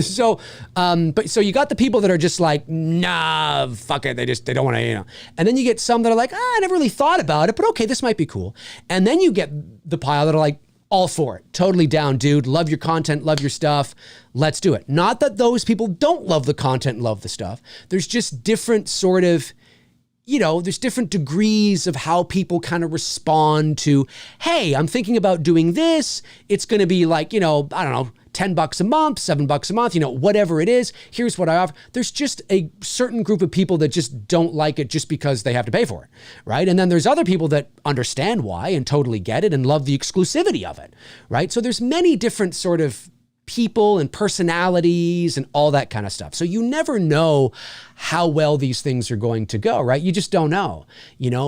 So you got the people that are just like, nah, fuck it. They don't want to, and then you get some that are like, I never really thought about it, but okay, this might be cool. And then you get the pile that are like, all for it. Totally down, dude. Love your content, love your stuff. Let's do it. Not that those people don't love the content and love the stuff. There's just different sort of, there's different degrees of how people kind of respond to, hey, I'm thinking about doing this. It's going to be like, I don't know, $10 a month, $7 a month, whatever it is. Here's what I offer. There's just a certain group of people that just don't like it just because they have to pay for it, right? And then there's other people that understand why and totally get it and love the exclusivity of it, right? So there's many different sort of people and personalities and all that kind of stuff. So you never know how well these things are going to go, right? You just don't know,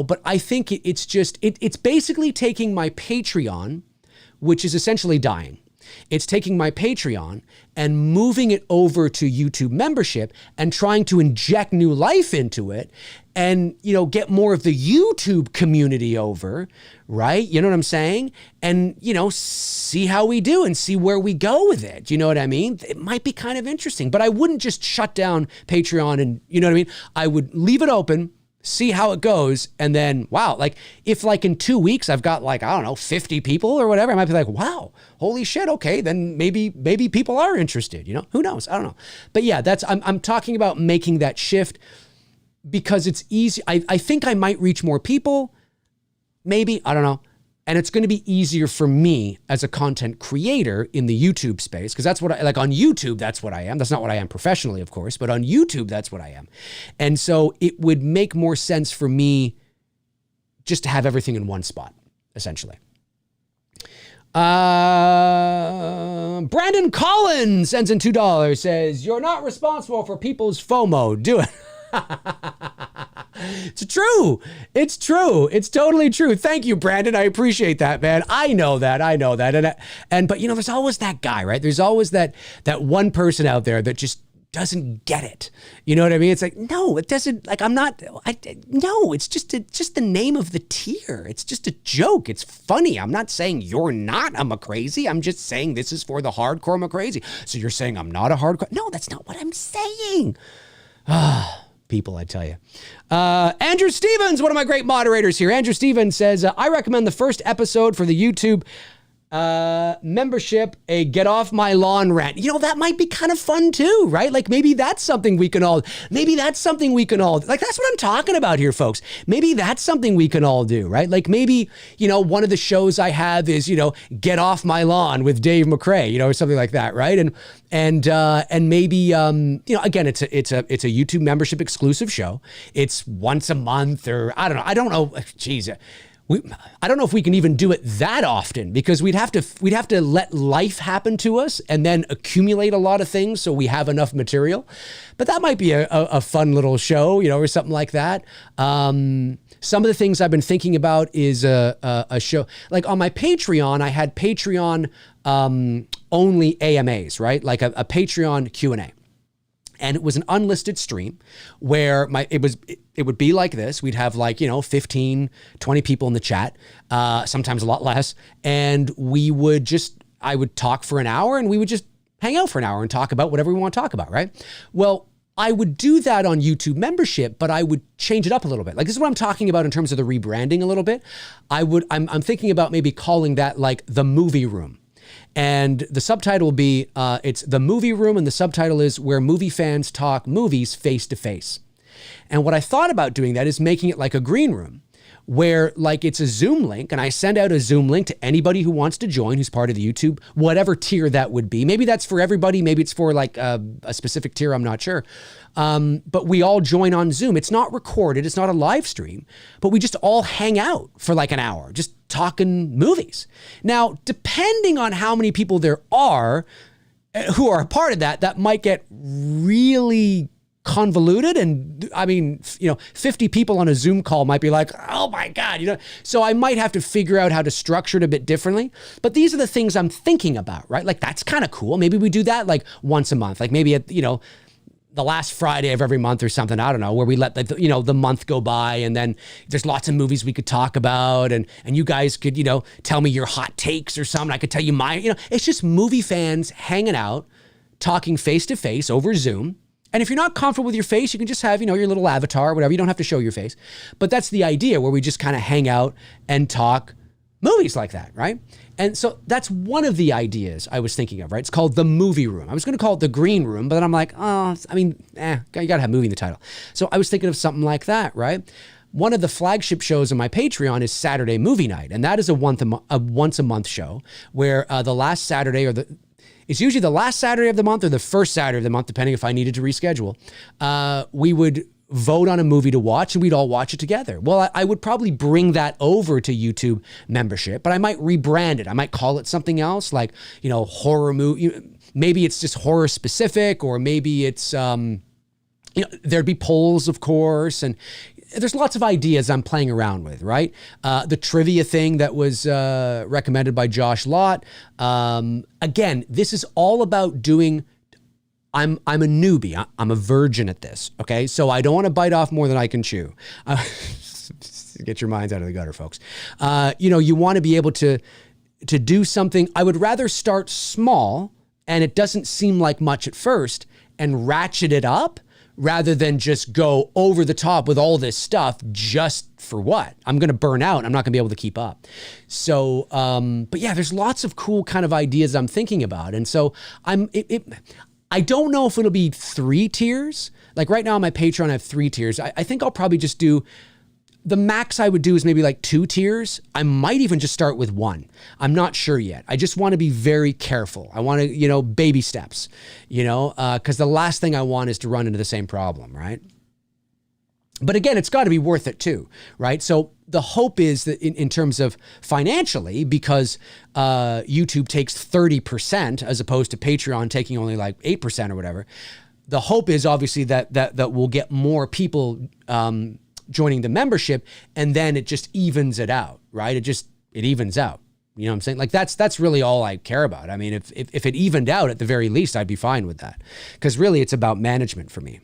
but I think it's basically taking my Patreon, which is essentially dying. It's taking my Patreon and moving it over to YouTube membership and trying to inject new life into it and, get more of the YouTube community over, right? You know what I'm saying? And, see how we do and see where we go with it. You know what I mean? It might be kind of interesting, but I wouldn't just shut down Patreon and, you know what I mean? I would leave it open, see how it goes. And then, wow, like if like in 2 weeks, I've got like, I don't know, 50 people or whatever, I might be like, wow, holy shit. Okay. Then maybe people are interested, who knows? I don't know. But yeah, I'm talking about making that shift because it's easy. I think I might reach more people. Maybe, I don't know. And it's going to be easier for me as a content creator in the YouTube space, because that's what I like on YouTube. That's what I am. That's not what I am professionally, of course, but on YouTube, that's what I am. And so it would make more sense for me just to have everything in one spot, essentially. Brandon Collins sends in $2, says, "You're not responsible for people's FOMO. Do it." It's true. It's true. It's totally true. Thank you, Brandon. I appreciate that, man. I know that. But you know, there's always that guy, right? There's always that one person out there that just doesn't get it. You know what I mean? It's like, no, it doesn't. Like, no, it's just the name of the tier. It's just a joke. It's funny. I'm not saying you're not a McCrazy. I'm just saying this is for the hardcore McCrazy. So you're saying I'm not a hardcore? No, that's not what I'm saying. People, I tell you. Andrew Stevens, one of my great moderators here. Andrew Stevens says, I recommend the first episode for the YouTube membership, a get off my lawn rant. You know, that might be kind of fun too, right? Like maybe that's something we can all, like that's what I'm talking about here, folks. Maybe that's something we can all do, right? Like maybe, you know, one of the shows I have is, you know, Get Off My Lawn with Dave McRae, you know, or something like that, right? And maybe, you know, again, it's a YouTube membership exclusive show. It's once a month or I don't know. Geez, I don't know if we can even do it that often, because we'd have to let life happen to us and then accumulate a lot of things so we have enough material. But that might be a fun little show, you know, or something like that. Some of the things I've been thinking about is a show like on my Patreon. I had Patreon only AMAs, right? Like a Patreon Q&A. And it was an unlisted stream where it would be like this. We'd have like, you know, 15, 20 people in the chat, sometimes a lot less. And I would talk for an hour and we would just hang out for an hour and talk about whatever we want to talk about, right? Well, I would do that on YouTube membership, but I would change it up a little bit. Like this is what I'm talking about in terms of the rebranding a little bit. I'm thinking about maybe calling that like the movie room. And the subtitle will be, it's the movie room, and the subtitle is where movie fans talk movies face to face. And what I thought about doing that is making it like a green room, where like it's a Zoom link, and I send out a Zoom link to anybody who wants to join, who's part of the YouTube, whatever tier that would be. Maybe that's for everybody. Maybe it's for like a specific tier. I'm not sure. But we all join on Zoom. It's not recorded. It's not a live stream, but we just all hang out for like an hour, just talking movies. Now, depending on how many people there are who are a part of that, that might get really convoluted. And I mean, you know, 50 people on a Zoom call might be like, oh my God, you know, so I might have to figure out how to structure it a bit differently. But these are the things I'm thinking about, right? Like, that's kind of cool. Maybe we do that like once a month, like maybe at, you know, the last Friday of every month or something, I don't know, where we let the month go by, and then there's lots of movies we could talk about, and you guys could, you know, tell me your hot takes or something. I could tell you mine, you know, it's just movie fans hanging out, talking face to face over Zoom. And if you're not comfortable with your face, you can just have, you know, your little avatar or whatever. You don't have to show your face. But that's the idea, where we just kind of hang out and talk movies like that, right? And so that's one of the ideas I was thinking of, right? It's called the movie room. I was going to call it the green room, but then I'm like, oh, I mean, you got to have movie in the title. So I was thinking of something like that, right? One of the flagship shows on my Patreon is Saturday Movie Night. And that is a once a month show where the last Saturday it's usually the last Saturday of the month or the first Saturday of the month, depending if I needed to reschedule. We would vote on a movie to watch, and we'd all watch it together. Well, I would probably bring that over to YouTube membership, but I might rebrand it. I might call it something else, like, you know, horror movie. Maybe it's just horror specific, or maybe it's, you know, there'd be polls, of course, and there's lots of ideas I'm playing around with, right? The trivia thing that was recommended by Josh Lott. Again, this is all about doing. I'm a newbie. I'm a virgin at this. Okay. So I don't want to bite off more than I can chew. Get your minds out of the gutter, folks. You know, you want to be able to do something. I would rather start small, and it doesn't seem like much at first, and ratchet it up, rather than just go over the top with all this stuff just for what? I'm going to burn out. I'm not going to be able to keep up. So, but yeah, there's lots of cool kind of ideas I'm thinking about. And so I don't know if it'll be 3 tiers. Like right now on my Patreon, I have 3 tiers. I think I'll probably just do the max I would do is maybe like 2 tiers. I might even just start with 1. I'm not sure yet. I just want to be very careful. I want to, baby steps, because the last thing I want is to run into the same problem, right? But again, it's got to be worth it too, right? So the hope is that in terms of financially, because YouTube takes 30% as opposed to Patreon taking only like 8% or whatever, the hope is obviously that we'll get more people joining the membership, and then it just evens it out, right? It evens out. You know what I'm saying? Like that's really all I care about. I mean, if it evened out at the very least, I'd be fine with that, because really it's about management for me.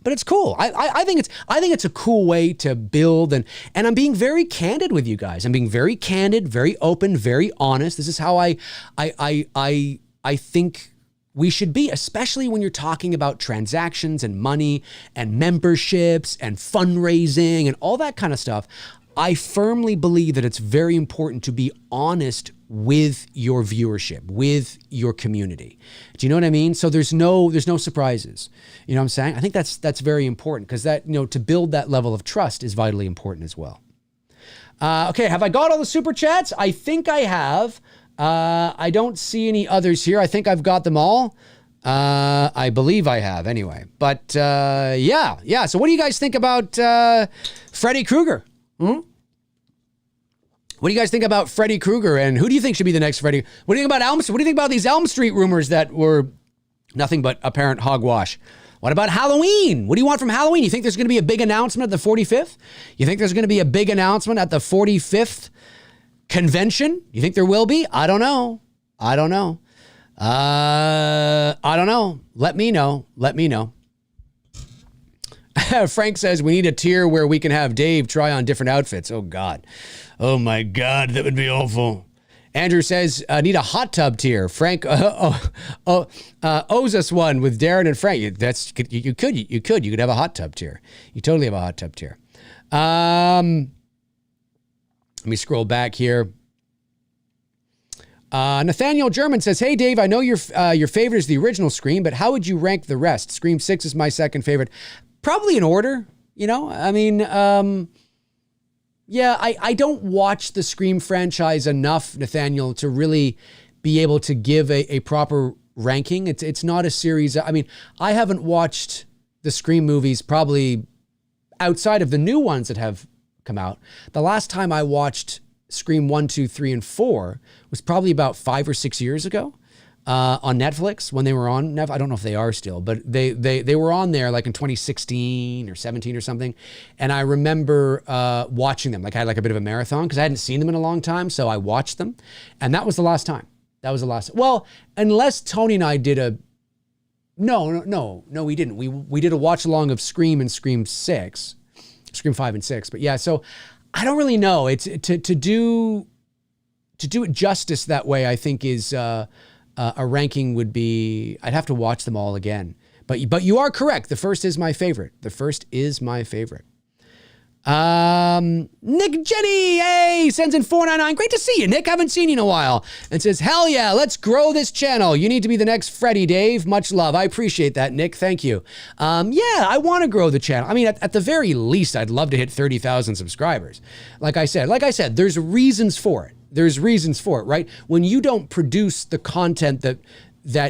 But it's cool. I think it's a cool way to build, and I'm being very candid with you guys. I'm being very candid, very open, very honest. This is how I think we should be, especially when you're talking about transactions and money and memberships and fundraising and all that kind of stuff. I firmly believe that it's very important to be honest with your viewership, with your community. Do you know what I mean? So there's no surprises. You know what I'm saying? I think that's very important, because that, to build that level of trust is vitally important as well. Okay, have I got all the super chats? I think I have. I don't see any others here. I think I've got them all. I believe I have anyway. But yeah. So what do you guys think about Freddy Krueger? What do you guys think about Freddy Krueger, and who do you think should be the next Freddy? What do you think about Elm Street? What do you think about these Elm Street rumors that were nothing but apparent hogwash? What about Halloween? What do you want from Halloween? You think there's going to be a big announcement at the 45th? You think there's going to be a big announcement at the 45th convention? You think there will be? I don't know. I don't know. Let me know. Frank says we need a tier where we can have Dave try on different outfits. Oh, God. Oh, my God. That would be awful. Andrew says, need a hot tub tier. Frank owes us one with Darren and Frank. You could have a hot tub tier. You totally have a hot tub tier. Let me scroll back here. Nathaniel German says, hey, Dave, I know your favorite is the original Scream, but how would you rank the rest? Scream 6 is my second favorite. Probably in order, I mean, yeah, I don't watch the Scream franchise enough, Nathaniel, to really be able to give a proper ranking. It's not a series. I mean, I haven't watched the Scream movies probably outside of the new ones that have come out. The last time I watched Scream 1, 2, 3, and 4 was probably about 5 or 6 years ago. On Netflix, when they were on Netflix. I don't know if they are still, but they were on there like in 2016 or 17 or something. And I remember watching them. Like I had like a bit of a marathon because I hadn't seen them in a long time. So I watched them. And that was the last time. Well, unless Tony and I did a... No, we didn't. We did a watch along of Scream and Scream 6. Scream 5 and 6. But yeah, so I don't really know. It's to do it justice that way, I think is... a ranking would be, I'd have to watch them all again. But you are correct. The first is my favorite. Nick Jenny, hey, sends in 499. Great to see you, Nick. Haven't seen you in a while. And says, hell yeah, let's grow this channel. You need to be the next Freddy, Dave. Much love. I appreciate that, Nick. Thank you. Yeah, I want to grow the channel. I mean, at the very least, I'd love to hit 30,000 subscribers. Like I said, there's reasons for it. Right? When you don't produce the content that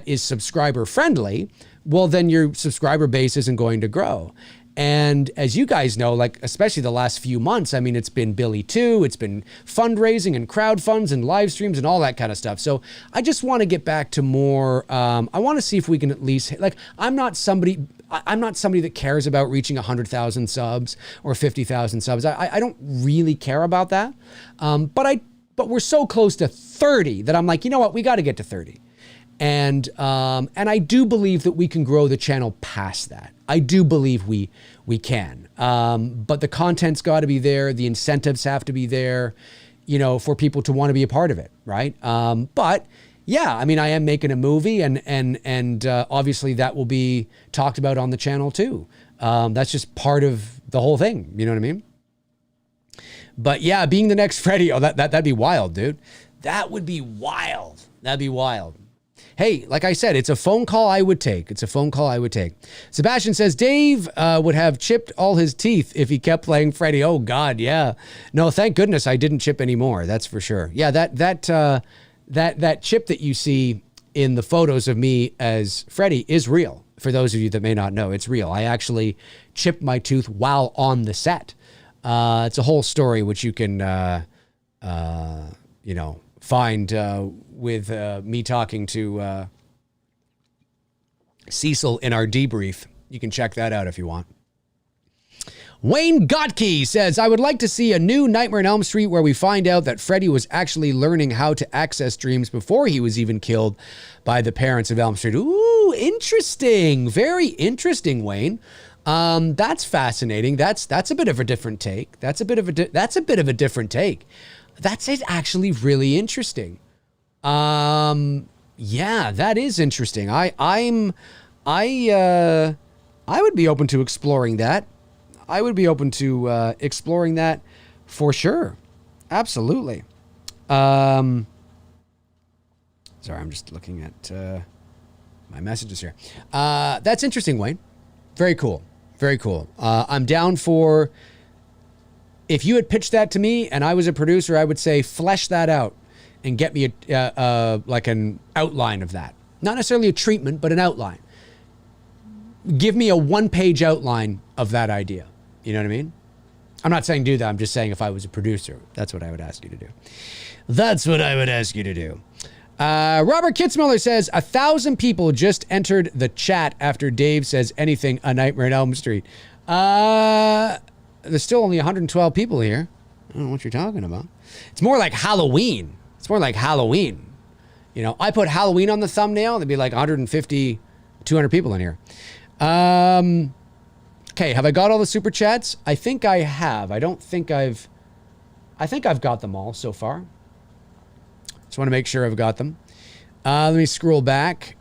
is subscriber friendly, well, then your subscriber base isn't going to grow. And as you guys know, like especially the last few months, I mean, it's been Billy 2, it's been fundraising and crowdfunds and live streams and all that kind of stuff. So I just want to get back to more. I want to see if we can at least, like, I'm not somebody that cares about reaching 100,000 subs or 50,000 subs. I don't really care about that. But we're so close to 30 that I'm like, you know what? We got to get to 30. And I do believe that we can grow the channel past that. I do believe we can. But the content's got to be there. The incentives have to be there, for people to want to be a part of it, right? But yeah, I mean, I am making a movie and obviously that will be talked about on the channel too. That's just part of the whole thing. You know what I mean? But yeah, being the next Freddy, that'd be wild, dude. That would be wild. hey, like I said, it's a phone call I would take. It's a phone call I would take. Sebastian says, Dave would have chipped all his teeth if he kept playing Freddy. Oh, God, yeah. No, thank goodness I didn't chip anymore. That's for sure. Yeah, that chip that you see in the photos of me as Freddy is real. For those of you that may not know, it's real. I actually chipped my tooth while on the set. It's a whole story which you can, find with me talking to Cecil in our debrief. You can check that out if you want. Wayne Gotke says, I would like to see a new Nightmare on Elm Street where we find out that Freddy was actually learning how to access dreams before he was even killed by the parents of Elm Street. Ooh, interesting. Very interesting, Wayne. That's fascinating. That's a bit of a different take. That's a bit of a different take. That's actually really interesting. Yeah, that is interesting. I would be open to exploring that. I would be open to exploring that for sure. Absolutely. Sorry, I'm just looking at my messages here. That's interesting, Wayne. Very cool. Very cool. I'm down for, if you had pitched that to me and I was a producer, I would say flesh that out and get me like an outline of that. Not necessarily a treatment, but an outline. Give me a one-page outline of that idea. You know what I mean? I'm not saying do that. I'm just saying if I was a producer, that's what I would ask you to do. That's what I would ask you to do. Robert Kitzmiller says, 1,000 people just entered the chat after Dave says anything A Nightmare on Elm Street. There's still only 112 people here. I don't know what you're talking about. It's more like Halloween. It's more like Halloween. You know, I put Halloween on the thumbnail, there'd be like 150, 200 people in here. Okay, have I got all the super chats? I think I have. I think I've got them all so far. Just want to make sure I've got them. Let me scroll back.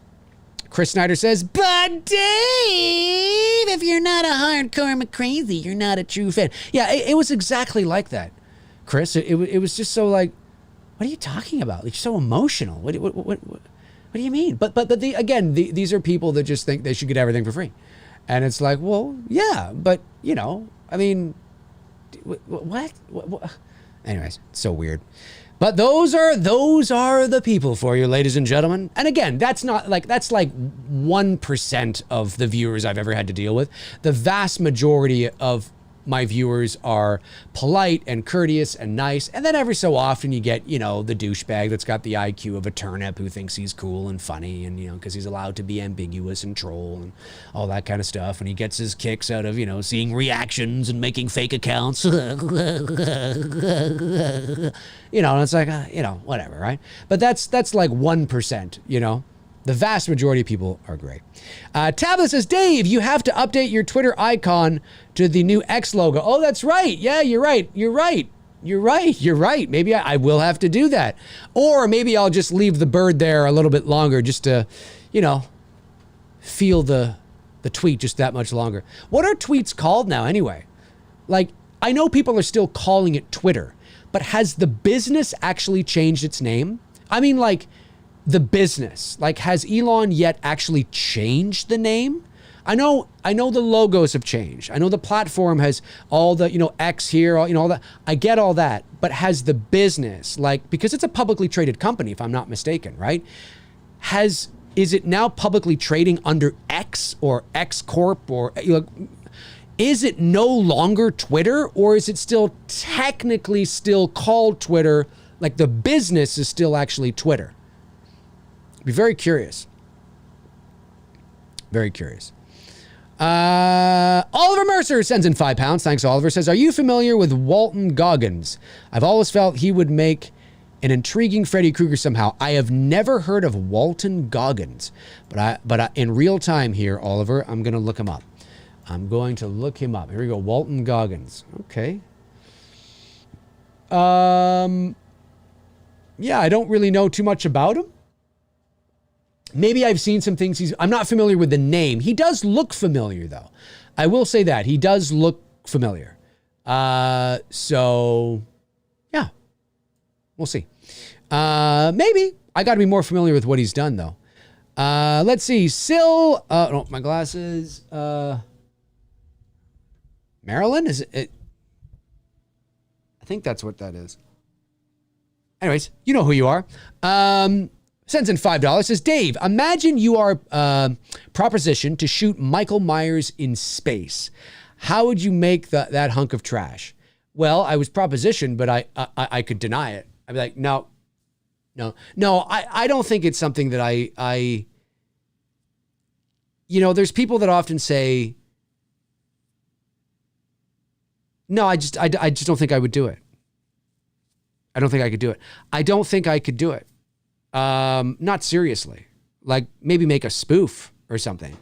Chris Snyder says, but Dave, if you're not a hardcore McCrazy, you're not a true fan. Yeah, it was exactly like that, Chris. It was just so like, what are you talking about? You're so emotional. What do you mean? But these are people that just think they should get everything for free. And it's like, well, yeah, but, you know, I mean, what? Anyways, it's so weird. But those are the people for you, ladies and gentlemen. And again, that's like 1% of the viewers I've ever had to deal with. The vast majority of my viewers are polite and courteous and nice. And then every so often you get, you know, the douchebag that's got the IQ of a turnip who thinks he's cool and funny and, you know, because he's allowed to be ambiguous and troll and all that kind of stuff. And he gets his kicks out of, you know, seeing reactions and making fake accounts. You know, and it's like, you know, whatever, right? But that's like 1%, you know. The vast majority of people are great. Tablet says, Dave, you have to update your Twitter icon to the new X logo. Oh, that's right. Yeah, you're right. Maybe I will have to do that. Or maybe I'll just leave the bird there a little bit longer just to, you know, feel the tweet just that much longer. What are tweets called now anyway? Like, I know people are still calling it Twitter, but has the business actually changed its name? I mean, like, the business, like, has Elon yet actually changed the name? I know the logos have changed. I know the platform has all the, you know, X here, all, you know, all that. I get all that, but has the business, like, because it's a publicly traded company, if I'm not mistaken, right? Is it now publicly trading under X or X Corp, or, you know, is it no longer Twitter, or is it still technically still called Twitter? Like, the business is still actually Twitter. Be very curious. Very curious. Oliver Mercer sends in £5. Thanks, Oliver. Says, are you familiar with Walton Goggins? I've always felt he would make an intriguing Freddy Krueger somehow. I have never heard of Walton Goggins, but in real time here, Oliver, I'm going to look him up. Here we go. Walton Goggins. Okay. Yeah, I don't really know too much about him. Maybe I've seen some things. I'm not familiar with the name. He does look familiar, though. I will say that. He does look familiar. So, yeah. We'll see. Maybe. I got to be more familiar with what he's done, though. Let's see. No, my glasses. Maryland? Is it? I think that's what that is. Anyways, you know who you are. Sends in $5. Says, Dave, imagine you are propositioned to shoot Michael Myers in space. How would you make that hunk of trash? Well, I was propositioned, but I could deny it. I'd be like, no. I don't think it's something that I there's people that often say, no, I just don't think I would do it. I don't think I could do it. I don't think I could do it. Not seriously. Like maybe make a spoof or something.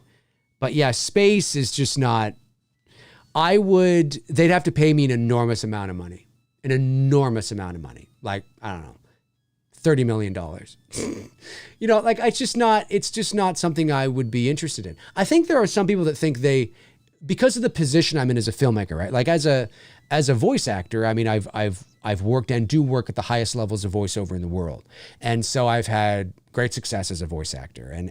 But yeah, space is just not. They'd have to pay me an enormous amount of money. Like, I don't know, $30 million. It's just not something I would be interested in. I think there are some people that think because of the position I'm in as a filmmaker, right? Like as a voice actor, I mean, I've worked and do work at the highest levels of voiceover in the world. And so I've had great success as a voice actor and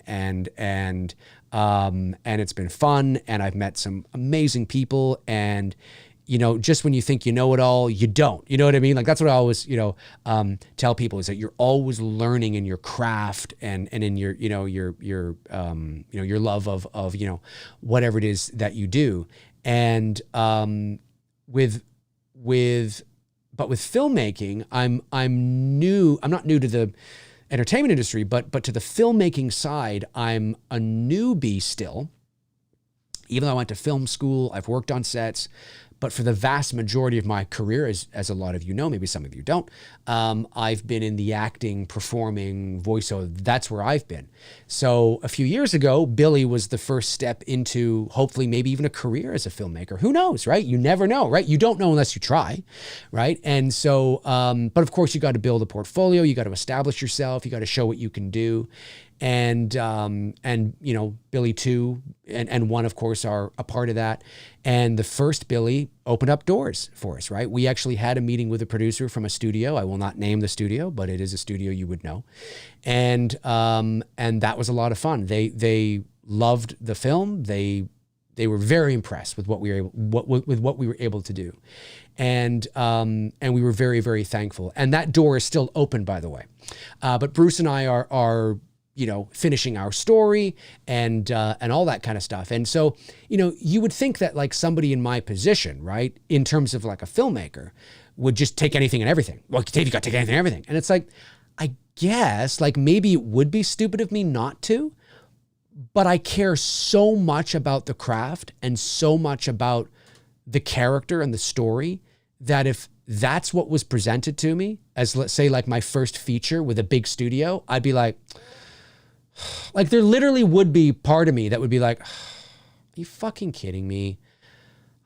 it's been fun, and I've met some amazing people, and just when you think you know it all, you don't. You know what I mean? Like that's what I always, tell people is that you're always learning in your craft and in your, your love of whatever it is that you do. And with filmmaking, I'm not new to the entertainment industry, but to the filmmaking side, I'm a newbie still. Even though I went to film school, I've worked on sets, but for the vast majority of my career, as a lot of you know, maybe some of you don't, I've been in the acting, performing, voiceover. That's where I've been. So a few years ago, Billy was the first step into hopefully maybe even a career as a filmmaker. Who knows, right? You never know, right? You don't know unless you try, right? And so, but of course, you got to build a portfolio. You got to establish yourself. You got to show what you can do. And Billy 2 and 1, of course, are a part of that. And the first Billy opened up doors for us, right? We actually had a meeting with a producer from a studio. I will not name the studio, but it is a studio you would know. And that was a lot of fun. They loved the film. They were very impressed with what we were able to do. And we were very, very thankful. And that door is still open, by the way. But Bruce and I are finishing our story and all that kind of stuff. And so, you would think that like somebody in my position, right, in terms of like a filmmaker, would just take anything and everything. Well, Dave, you got to take anything and everything. And it's like, I guess like maybe it would be stupid of me not to, but I care so much about the craft and so much about the character and the story that if that's what was presented to me as, let's say, like my first feature with a big studio, I'd be like there literally would be part of me that would be like, are you fucking kidding me?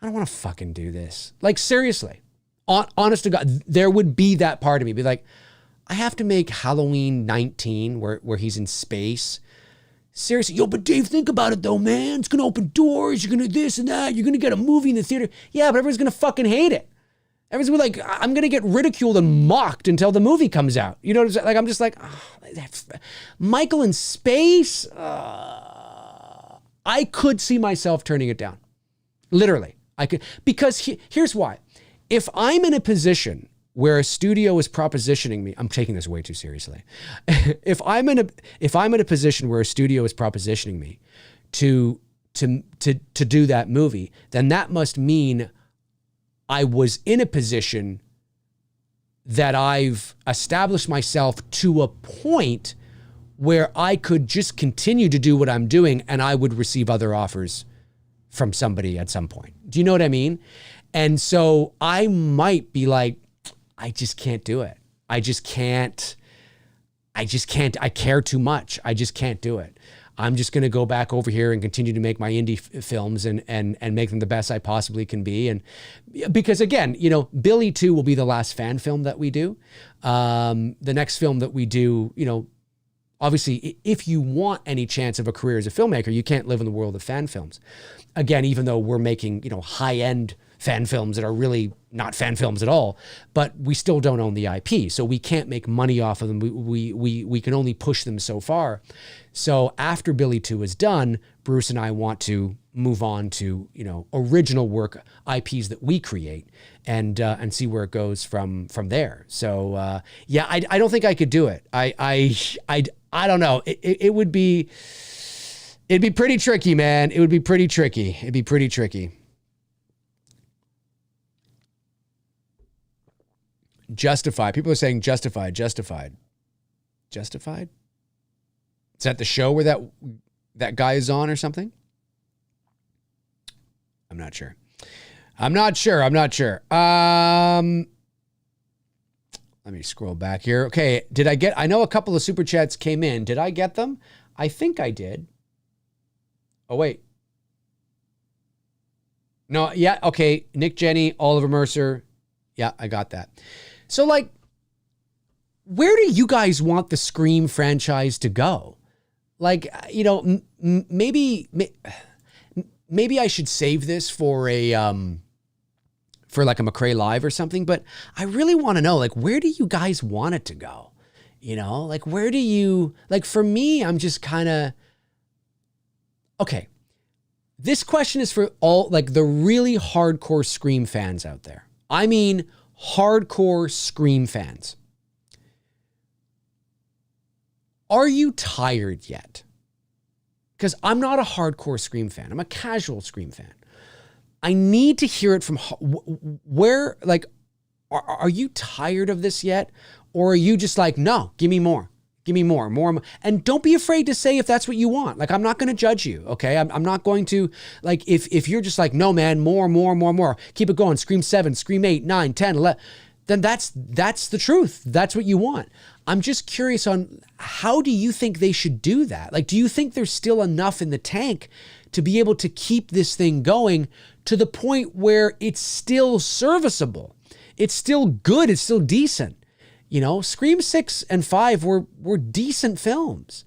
I don't want to fucking do this. Like, seriously, honest to God, there would be that part of me be like, I have to make Halloween 19 where he's in space. Seriously, but Dave, think about it though, man. It's going to open doors. You're going to this and that. You're going to get a movie in the theater. Yeah, but everyone's going to fucking hate it. Everyone's like, I'm going to get ridiculed and mocked until the movie comes out. You know, like, I'm just like, Michael in space? I could see myself turning it down. Literally. I could, because here's why. If I'm in a position where a studio is propositioning me, I'm taking this way too seriously. If I'm in a position where a studio is propositioning me to do that movie, then that must mean I was in a position that I've established myself to a point where I could just continue to do what I'm doing and I would receive other offers from somebody at some point. Do you know what I mean? And so I might be like, I just can't do it. I care too much. I just can't do it. I'm just going to go back over here and continue to make my indie films and make them the best I possibly can be. And because again, Billy 2 will be the last fan film that we do. The next film that we do, Obviously, if you want any chance of a career as a filmmaker, you can't live in the world of fan films. Again, even though we're making, high-end fan films that are really not fan films at all, but we still don't own the IP, so we can't make money off of them. We can only push them so far. So after Billy 2 is done, Bruce and I want to move on to original work, IPs that we create, and see where it goes from there. So I don't think I could do it. I don't know. It'd be pretty tricky, man. It would be pretty tricky. It'd be pretty tricky. Justified. People are saying Justified. Justified. Justified? Is that the show where that guy is on or something? I'm not sure. Let me scroll back here. Okay, I know a couple of super chats came in. Did I get them? I think I did. Oh, wait. No, yeah, okay. Nick Jenny, Oliver Mercer. Yeah, I got that. So, where do you guys want the Scream franchise to go? Maybe I should save this for a McRae Live or something, but I really want to know, where do you guys want it to go? Where do you, for me, I'm just kind of, okay. This question is for all, the really hardcore Scream fans out there. I mean, hardcore Scream fans. Are you tired yet? Because I'm not a hardcore Scream fan. I'm a casual Scream fan. I need to hear it from where, are you tired of this yet? Or are you just no, give me more. Give me more. And don't be afraid to say if that's what you want. I'm not going to judge you, okay? I'm not going to, if you're just no, man, more. Keep it going. Scream 7, Scream 8, 9, 10, 11. Then that's the truth. That's what you want. I'm just curious on how do you think they should do that? Do you think there's still enough in the tank to be able to keep this thing going to the point where it's still serviceable? It's still good. It's still decent. Scream 6 and 5 were decent films.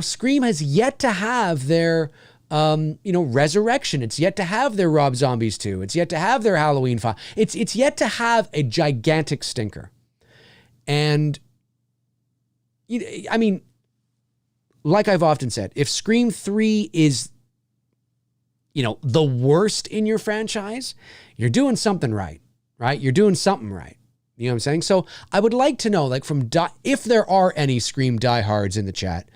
Scream has yet to have their, resurrection. It's yet to have their Rob Zombies 2. It's yet to have their Halloween 5. It's yet to have a gigantic stinker. And, I mean, like I've often said, if Scream 3 is, the worst in your franchise, you're doing something right? You're doing something right. You know what I'm saying? So I would like to know, if there are any Scream diehards in the chat,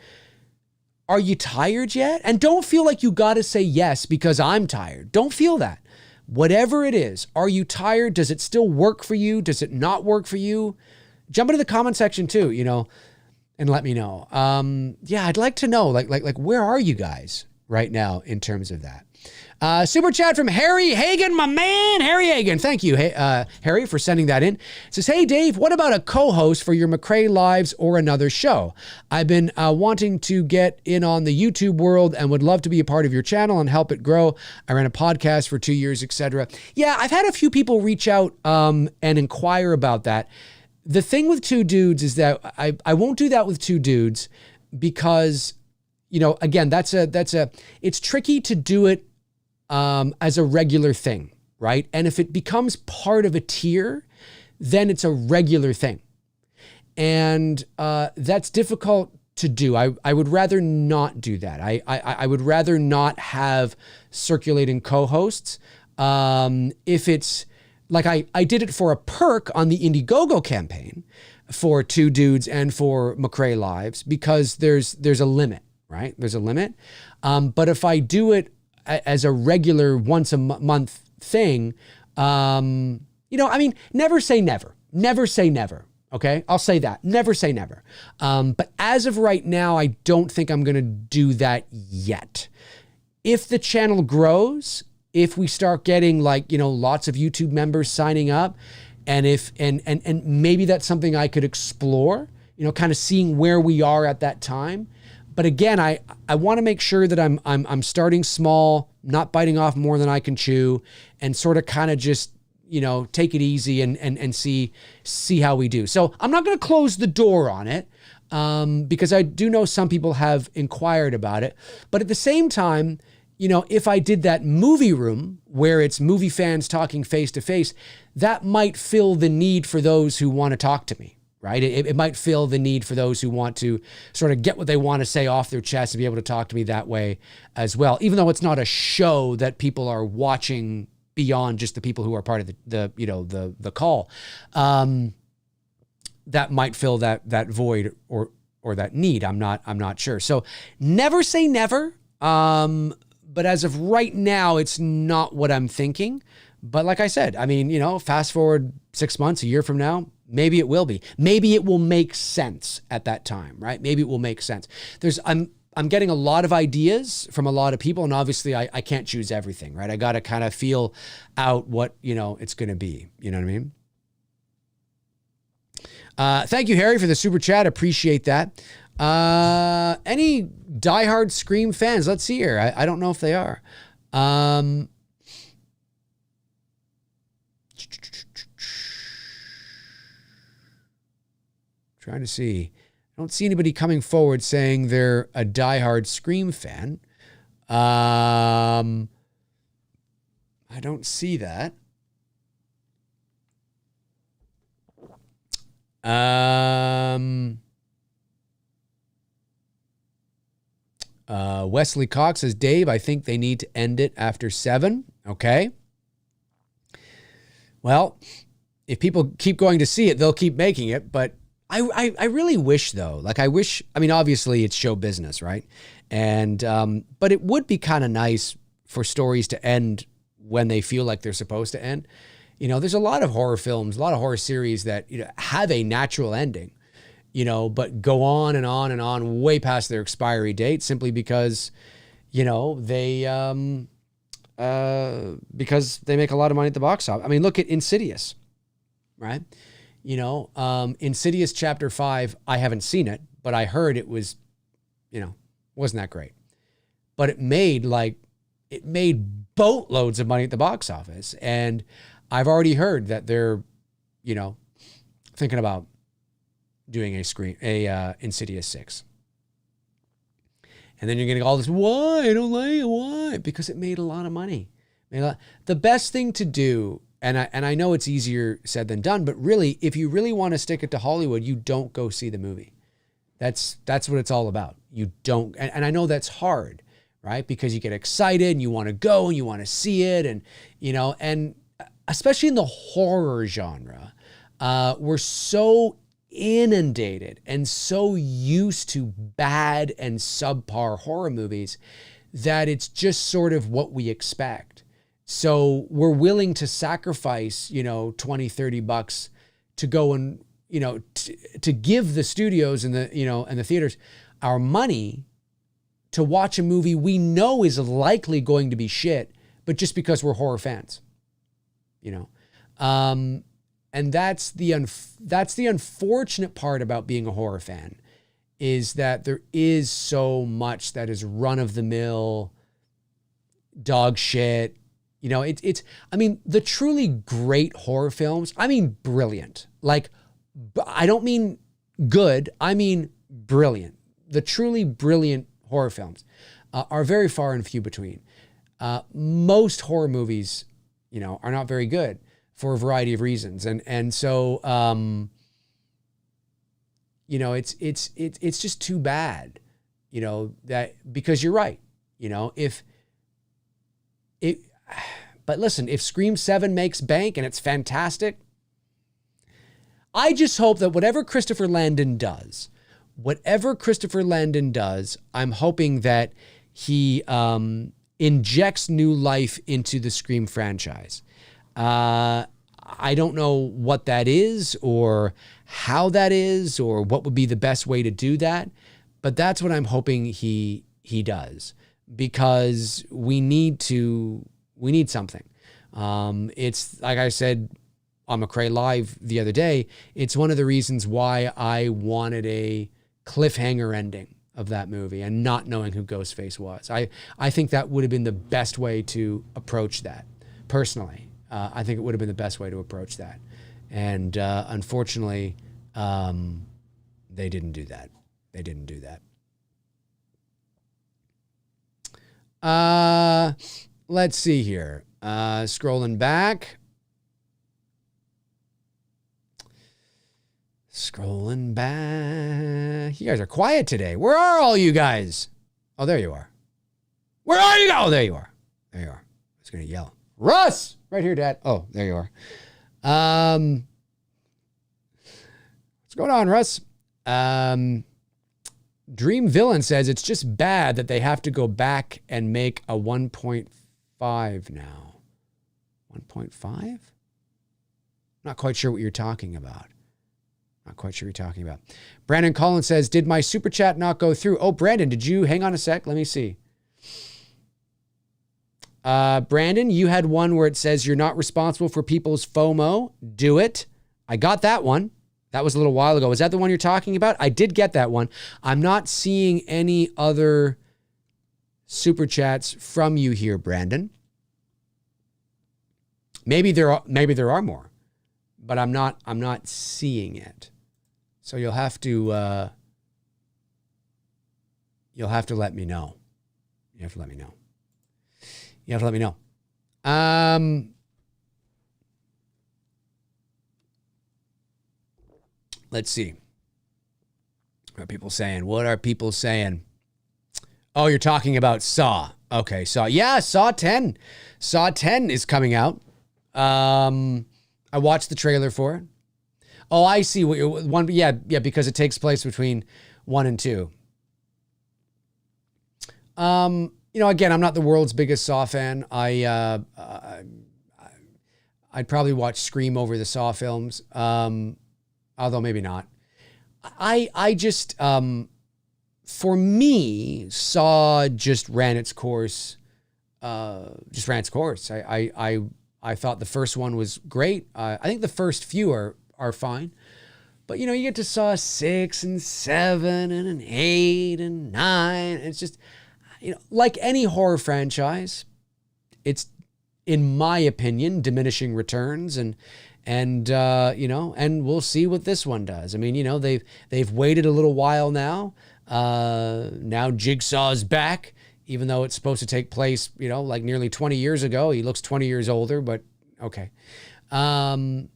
are you tired yet? And don't feel like you got to say yes because I'm tired. Don't feel that. Whatever it is, are you tired? Does it still work for you? Does it not work for you? Jump into the comment section too, and let me know. I'd like to know, where are you guys right now in terms of that? Super chat from Harry Hagen, my man, Harry Hagen. Thank you, Harry, for sending that in. It says, hey, Dave, what about a co-host for your McRae Lives or another show? I've been wanting to get in on the YouTube world and would love to be a part of your channel and help it grow. I ran a podcast for 2 years, etc. Yeah, I've had a few people reach out and inquire about that. The thing with Two Dudes is that I won't do that with Two Dudes because, again, it's tricky to do it as a regular thing, right? And if it becomes part of a tier, then it's a regular thing. And that's difficult to do. I would rather not do that. I would rather not have circulating co-hosts. If it's I did it for a perk on the Indiegogo campaign for Two Dudes and for McRae Lives because there's a limit, right? There's a limit. But if I do it as a regular once a month thing, never say never. Never say never. Okay, I'll say that. Never say never. But as of right now, I don't think I'm going to do that yet. If the channel grows, if we start getting lots of YouTube members signing up, and and maybe that's something I could explore, kind of seeing where we are at that time. But again, I want to make sure that I'm starting small, not biting off more than I can chew, and sort of kind of just take it easy and see how we do. So I'm not going to close the door on it. because I do know some people have inquired about it. But at the same time, you know, if I did that movie room where it's movie fans talking face to face, that might fill the need for those who want to talk to me, right? It might fill the need for those who want to sort of get what they want to say off their chest and be able to talk to me that way as well. Even though it's not a show that people are watching beyond just the people who are part of the call, that might fill that void or that need. I'm not sure. So never say never. But as of right now, it's not what I'm thinking. But like I said, I mean, you know, fast forward 6 months, a year from now, maybe it will be. Maybe it will make sense at that time, right? Maybe it will make sense. I'm getting a lot of ideas from a lot of people, and obviously I can't choose everything, right? I got to kind of feel out what, you know, it's going to be. You know what I mean? Thank you, Harry, for the super chat. Appreciate that. Any diehard Scream fans? Let's see here. I don't know if they are. Trying to see. I don't see anybody coming forward saying they're a diehard Scream fan. I don't see that. Wesley Cox says, Dave, I think they need to end it after 7. Okay. Well, if people keep going to see it, they'll keep making it. But I really wish, though, like I mean, obviously it's show business, right? And, but it would be kind of nice for stories to end when they feel like they're supposed to end. You know, there's a lot of horror films, a lot of horror series that, you know, have a natural ending, you know, but go on and on and on way past their expiry date simply because, you know, they, because they make a lot of money at the box office. I mean, look at Insidious, right? You know, Insidious Chapter 5, I haven't seen it, but I heard it was, you know, wasn't that great. But it made boatloads of money at the box office. And I've already heard that they're, you know, thinking about doing a Insidious 6. And then you're getting all this, why? I don't like it. Why? Because it made a lot of money. The best thing to do, and I know it's easier said than done, but really, if you really want to stick it to Hollywood, you don't go see the movie. That's what it's all about. You don't, and I know that's hard, right? Because you get excited and you want to go and you want to see it, and, you know, and especially in the horror genre, we're so inundated and so used to bad and subpar horror movies that it's just sort of what we expect. So we're willing to sacrifice, you know, $20-$30 to go and, you know, to give the studios and the, you know, and the theaters our money to watch a movie we know is likely going to be shit, but just because we're horror fans, you know. And that's the unfortunate part about being a horror fan, is that there is so much that is run-of-the-mill dog shit. You know, I mean, the truly great horror films, I mean, brilliant. Like, I don't mean good, I mean brilliant. The truly brilliant horror films are very far and few between. Most horror movies, you know, are not very good for a variety of reasons. And so, you know, it's just too bad, you know, that, because you're right, you know, but listen, if Scream 7 makes bank and it's fantastic, I just hope that whatever Christopher Landon does, I'm hoping that he injects new life into the Scream franchise. I don't know what that is or how that is or what would be the best way to do that, but that's what I'm hoping he does, because we need something. It's like I said on McCrae Live the other day, it's one of the reasons why I wanted a cliffhanger ending of that movie and not knowing who Ghostface was. I think that would have been the best way to approach that, personally. I think it would have been the best way to approach that. And unfortunately, they didn't do that. They didn't do that. Let's see here. Scrolling back. Scrolling back. You guys are quiet today. Where are all you guys? Oh, there you are. Where are you? Oh, there you are. There you are. I was going to yell. Russ! Right here, Dad. Oh, there you are. What's going on, Russ? Dream Villain says it's just bad that they have to go back and make a 1.5 now. 1.5? Not quite sure what you're talking about. Not quite sure what you're talking about. Brandon Collins says, did my super chat not go through? Oh, Brandon, did you? Hang on a sec. Let me see. Brandon, you had one where it says you're not responsible for people's FOMO. Do it. I got that one. That was a little while ago. Is that the one you're talking about? I did get that one. I'm not seeing any other super chats from you here, Brandon. Maybe there are more, but I'm not seeing it. So you'll have to let me know. You have to let me know. You have to let me know. Let's see. What are people saying? What are people saying? Oh, you're talking about Saw. Okay, Saw. Yeah, Saw 10. Saw 10 is coming out. I watched the trailer for it. Oh, I see what you're one. Yeah, because it takes place between 1 and 2. Again, I'm not the world's biggest Saw fan. I'd probably watch Scream over the Saw films. Although maybe not. I just, for me, Saw just ran its course. I thought the first one was great. I think the first few are fine. But, you get to Saw 6 and 7 and an 8 and 9. It's just, like any horror franchise, it's, in my opinion, diminishing returns and we'll see what this one does. I mean, they've waited a little while now. Now Jigsaw's back, even though it's supposed to take place, like nearly 20 years ago. He looks 20 years older, but okay. I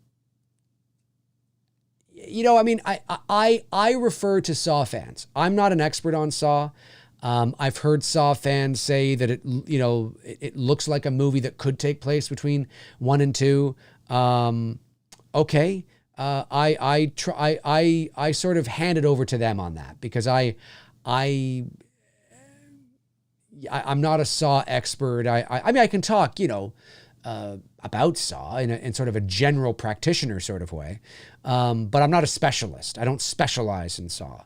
refer to Saw fans. I'm not an expert on Saw. I've heard Saw fans say that it looks like a movie that could take place between 1 and 2. Okay. I sort of hand it over to them on that because I'm not a Saw expert. I mean, I can talk, about Saw in sort of a general practitioner sort of way. But I'm not a specialist. I don't specialize in Saw.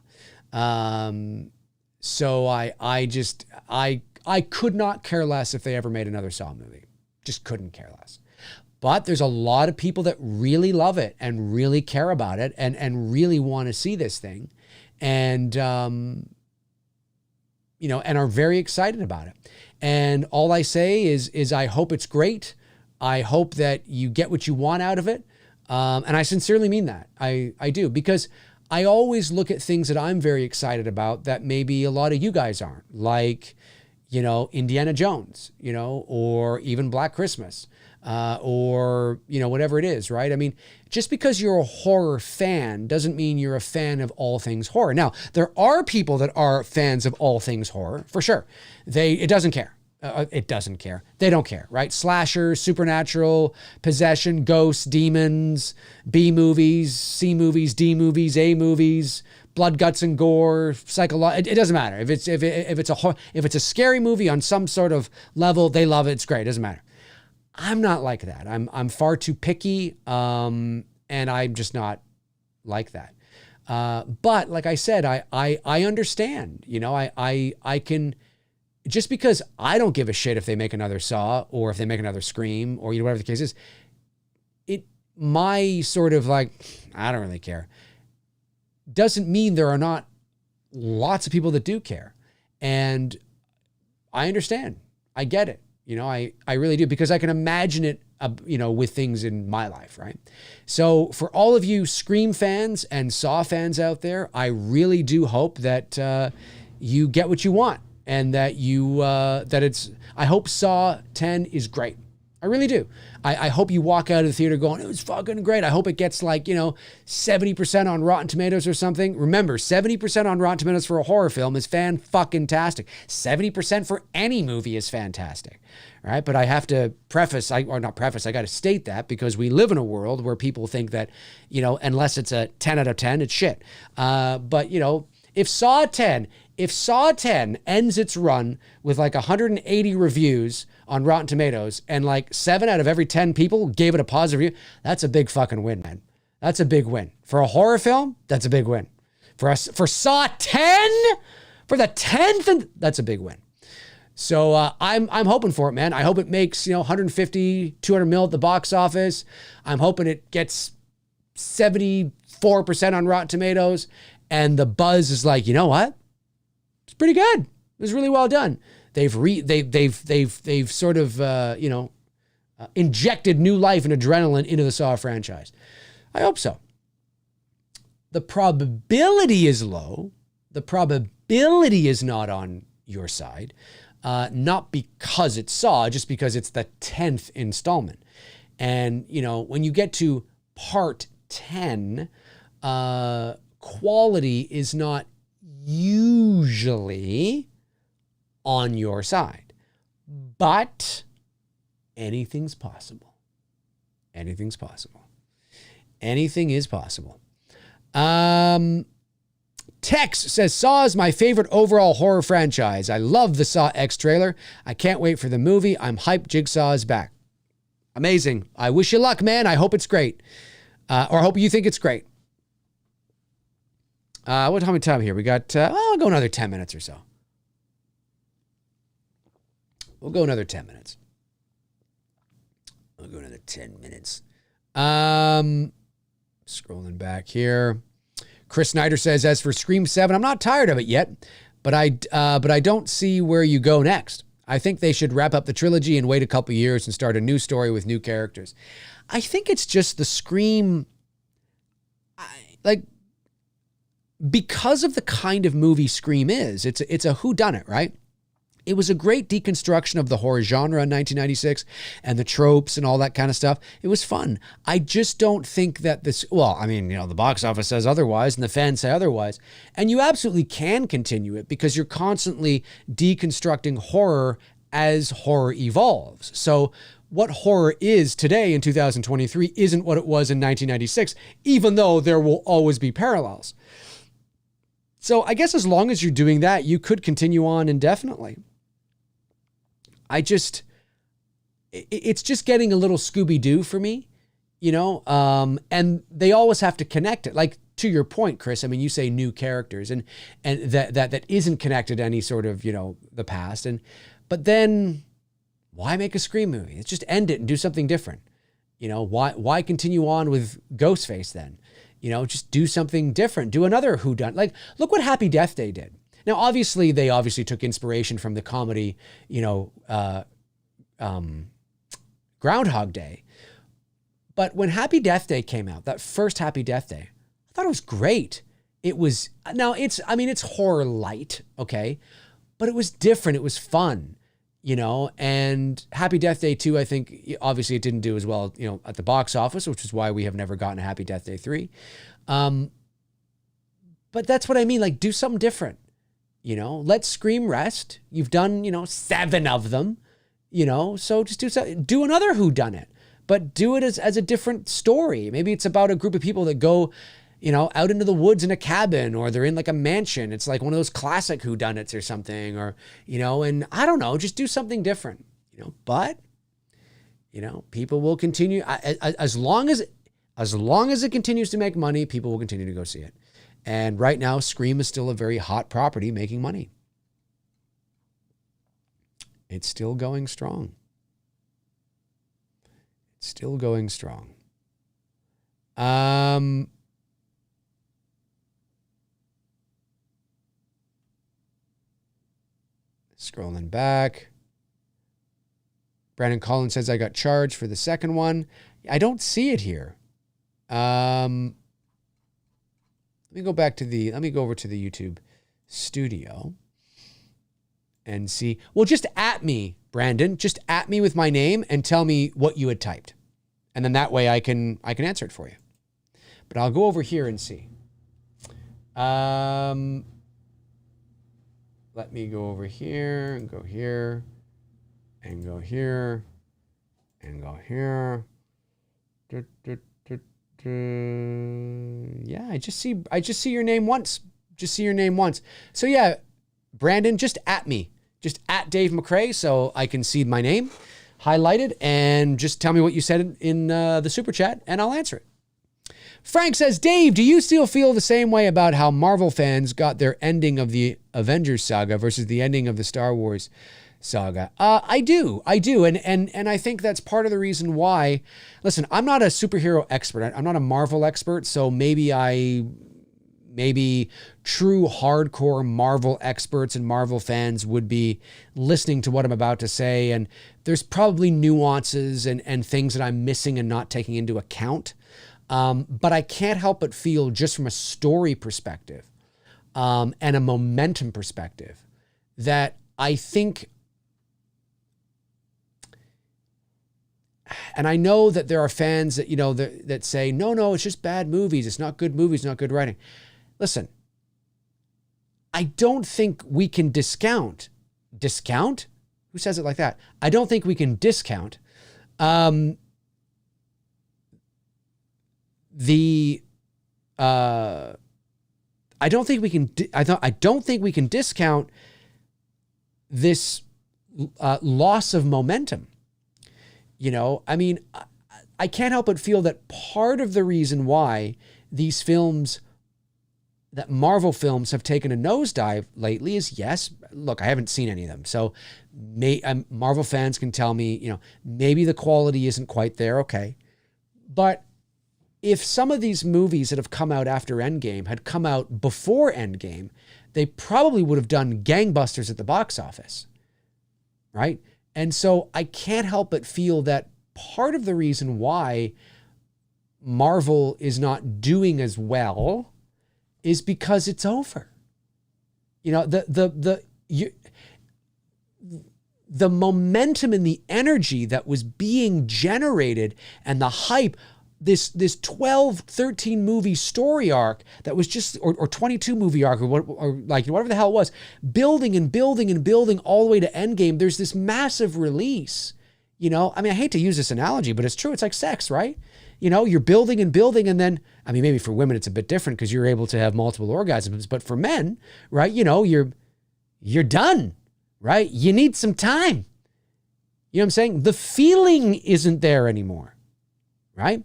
So I could not care less if they ever made another Saw movie. Just couldn't care less. But there's a lot of people that really love it and really care about it and really want to see this thing and and are very excited about it. And all I say is I hope it's great. I hope that you get what you want out of it. And I sincerely mean that. I do, because I always look at things that I'm very excited about that maybe a lot of you guys aren't, like, Indiana Jones, or even Black Christmas, or, whatever it is, right? I mean, just because you're a horror fan doesn't mean you're a fan of all things horror. Now, there are people that are fans of all things horror, for sure. It doesn't care. It doesn't care. They don't care, right? Slashers, supernatural, possession, ghosts, demons, B movies, C movies, D movies, A movies, blood, guts, and gore, it doesn't matter. If it's a scary movie on some sort of level, they love it. It's great. It doesn't matter. I'm not like that. I'm far too picky, and I'm just not like that. But like I said, I understand. I can. Just because I don't give a shit if they make another Saw or if they make another Scream or whatever the case is, my sort of like, I don't really care, doesn't mean there are not lots of people that do care. And I understand. I get it. I really do, because I can imagine it with things in my life, right? So for all of you Scream fans and Saw fans out there, I really do hope that you get what you want, and that I hope Saw 10 is great. I really do. I hope you walk out of the theater going, it was fucking great. I hope it gets 70% on Rotten Tomatoes or something. Remember, 70% on Rotten Tomatoes for a horror film is fan-fucking-tastic. 70% for any movie is fantastic. All right, but I have to I got to state that, because we live in a world where people think that, unless it's a 10 out of 10, it's shit. But if Saw 10 ends its run with 180 reviews on Rotten Tomatoes, and 7 out of every 10 people gave it a positive review, that's a big fucking win, man. That's a big win. For a horror film, that's a big win. For Saw 10, for the 10th, that's a big win. So I'm hoping for it, man. I hope it makes 150, 200 mil at the box office. I'm hoping it gets 74% on Rotten Tomatoes, and the buzz is like, you know what? It's pretty good. It was really well done. They've sort of injected new life and adrenaline into the Saw franchise. I hope so. The probability is low. The probability is not on your side. Not because it's Saw, just because it's the 10th installment. And, when you get to part 10, quality is not usually on your side. But anything's possible. Anything's possible. Anything is possible. Tex says, Saw is my favorite overall horror franchise. I love the Saw X trailer. I can't wait for the movie. I'm hyped Jigsaw is back. Amazing. I wish you luck, man. I hope it's great. Or I hope you think it's great. What time here? We got, I'll go another 10 minutes or so. We'll go another 10 minutes. I'll go another 10 minutes. Scrolling back here. Chris Snyder says, as for Scream 7, I'm not tired of it yet, but I don't see where you go next. I think they should wrap up the trilogy and wait a couple years and start a new story with new characters. I think it's just the Scream, because of the kind of movie Scream is, it's a whodunit, right? It was a great deconstruction of the horror genre in 1996 and the tropes and all that kind of stuff. It was fun. I just don't think that the box office says otherwise and the fans say otherwise. And you absolutely can continue it because you're constantly deconstructing horror as horror evolves. So what horror is today in 2023 isn't what it was in 1996, even though there will always be parallels. So I guess as long as you're doing that, you could continue on indefinitely. It's just getting a little Scooby-Doo for me, and they always have to connect it. Like, to your point, Chris, I mean, you say new characters and that isn't connected to any sort of, the past. But then why make a Scream movie? Let's just end it and do something different. Why continue on with Ghostface then? Just do something different. Do another whodunit. Like, look what Happy Death Day did. Now, obviously, they took inspiration from the comedy, Groundhog Day. But when Happy Death Day came out, that first Happy Death Day, I thought it was great. It's horror light, okay? But it was different. It was fun, and Happy Death Day 2, I think, obviously it didn't do as well, at the box office, which is why we have never gotten a Happy Death Day 3. But that's what I mean. Like, do something different. Let Scream rest. You've done, 7 of them, so just do another whodunit, but do it as a different story. Maybe it's about a group of people that go, out into the woods in a cabin, or they're in like a mansion. It's like one of those classic whodunits or something, or, and I don't know, just do something different, but, people will continue as long as it continues to make money, people will continue to go see it. And right now, Scream is still a very hot property making money. It's still going strong. It's still going strong. Scrolling back. Brandon Collins says I got charged for the second one. I don't see it here. Let me go over to the YouTube studio and see. Well, just at me, Brandon. Just at me with my name and tell me what you had typed. And then that way I can answer it for you. But I'll go over here and see. Let me go over here and go here and go here and go here. Yeah, I just see your name once. Just see your name once. So yeah, Brandon, just at me. Just at Dave McCrae so I can see my name highlighted, and just tell me what you said in the super chat and I'll answer it. Frank says, Dave, do you still feel the same way about how Marvel fans got their ending of the Avengers saga versus the ending of the Star Wars saga? I do. And I think that's part of the reason why, listen, I'm not a superhero expert. I'm not a Marvel expert. So maybe true hardcore Marvel experts and Marvel fans would be listening to what I'm about to say. And there's probably nuances and things that I'm missing and not taking into account. But I can't help but feel, just from a story perspective and a momentum perspective, that I think, and I know that there are fans that, that say, no, it's just bad movies. It's not good movies, not good writing. Listen, I don't think we can discount? Who says it like that? I don't think we can discount I don't think we can discount this loss of momentum. I can't help but feel that part of the reason why these films, that Marvel films, have taken a nosedive lately is, yes, look, I haven't seen any of them. So Marvel fans can tell me, maybe the quality isn't quite there. Okay. But if some of these movies that have come out after Endgame had come out before Endgame, they probably would have done gangbusters at the box office, right? And so I can't help but feel that part of the reason why Marvel is not doing as well is because it's over. The momentum and the energy that was being generated and the hype, this 12, 13 movie story arc that was just, or 22 movie arc, or whatever the hell it was, building and building and building all the way to Endgame. There's this massive release. I hate to use this analogy, but it's true. It's like sex, right? You're building and building, and then, maybe for women it's a bit different because you're able to have multiple orgasms, but for men, right, you're done, right? You need some time. You know what I'm saying? The feeling isn't there anymore, right?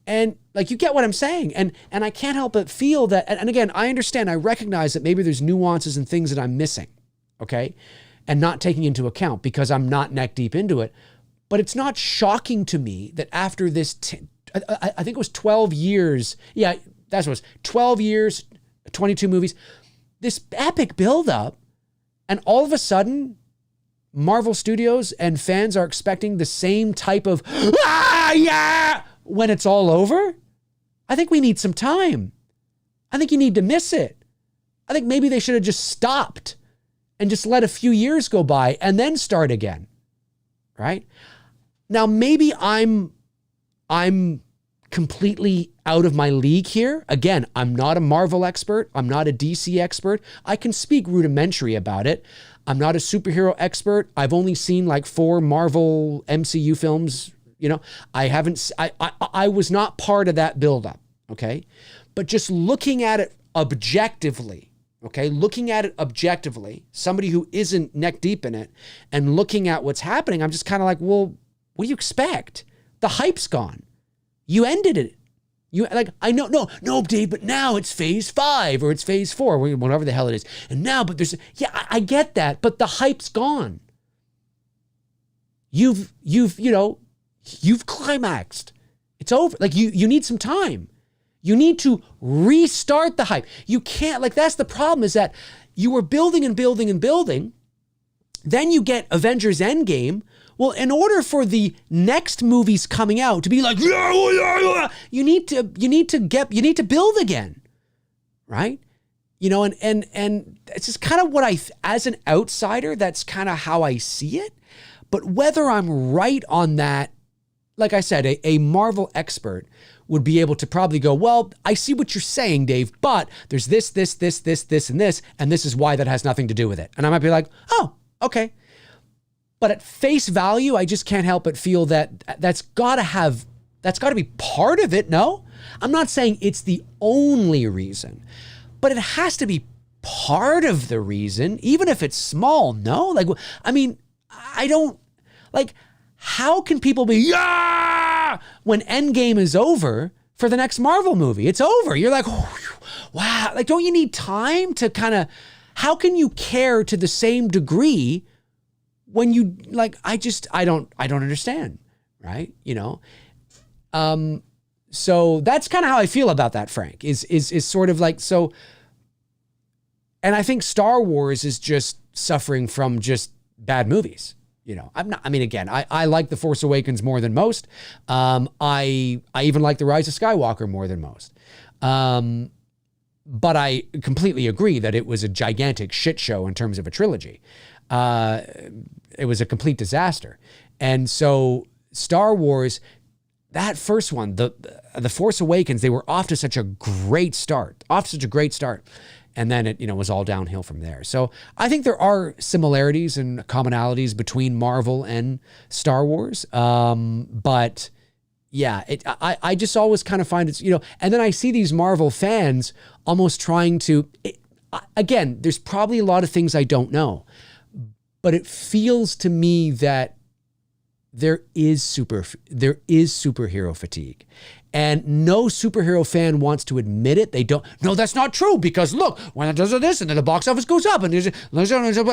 And you get what I'm saying. And I can't help but feel that, and again, I understand, I recognize that maybe there's nuances and things that I'm missing, okay? And not taking into account because I'm not neck deep into it. But it's not shocking to me that after this, I think it was 12 years. Yeah, that's what it was. 12 years, 22 movies, this epic buildup, and all of a sudden, Marvel Studios and fans are expecting the same type of, yeah, when it's all over. I think we need some time. I think you need to miss it. I think maybe they should have just stopped and just let a few years go by and then start again, right? Now, maybe I'm completely out of my league here. Again, I'm not a Marvel expert. I'm not a DC expert. I can speak rudimentary about it. I'm not a superhero expert. I've only seen 4 Marvel MCU films. I was not part of that buildup. Okay. But just looking at it objectively, somebody who isn't neck deep in it and looking at what's happening, I'm just kind of like, well, what do you expect? The hype's gone. You ended it. I know, no, Dave, but now it's phase 5 or it's phase 4, whatever the hell it is. And now, but I get that, but the hype's gone. You've climaxed. It's over. You need some time. You need to restart the hype. You can't, that's the problem, is that you were building and building and building, Then you get Avengers Endgame. Well, in order for the next movies coming out to be like, you need to build again, right? You know, and it's just kind of what as an outsider, that's kind of how I see it. But whether I'm right on that, like I said, a Marvel expert would be able to probably go, well, I see what you're saying, Dave, but there's this, and this is why that has nothing to do with it. And I might be like, oh, okay. But at face value, I just can't help but feel that that's got to be part of it, no? I'm not saying it's the only reason, but it has to be part of the reason, even if it's small, no? Like, I mean, I don't, like, how can people be, yeah, when Endgame is over for the next Marvel movie? It's over. You're like, oh, wow. Like, don't you need time to kind of, how can you care to the same degree when you, like, I don't understand, right? You know? So that's kind of how I feel about that, Frank, is sort of like, so, and I think Star Wars is just suffering from just bad movies. You know, I like The Force Awakens more than most. I even like The Rise of Skywalker more than most. But I completely agree that it was a gigantic shit show in terms of a trilogy. It was a complete disaster. And so Star Wars, that first one, the Force Awakens, they were off to such a great start. And then it, you know, was all downhill from there. So I think there are similarities and commonalities between Marvel and Star Wars. But yeah, I just always kind of find it's, you know, and then I see these Marvel fans almost trying to, again, there's probably a lot of things I don't know, but it feels to me that there is superhero fatigue. And no superhero fan wants to admit it. They don't. No, that's not true, because look, when it does this and then the box office goes up and there's, no,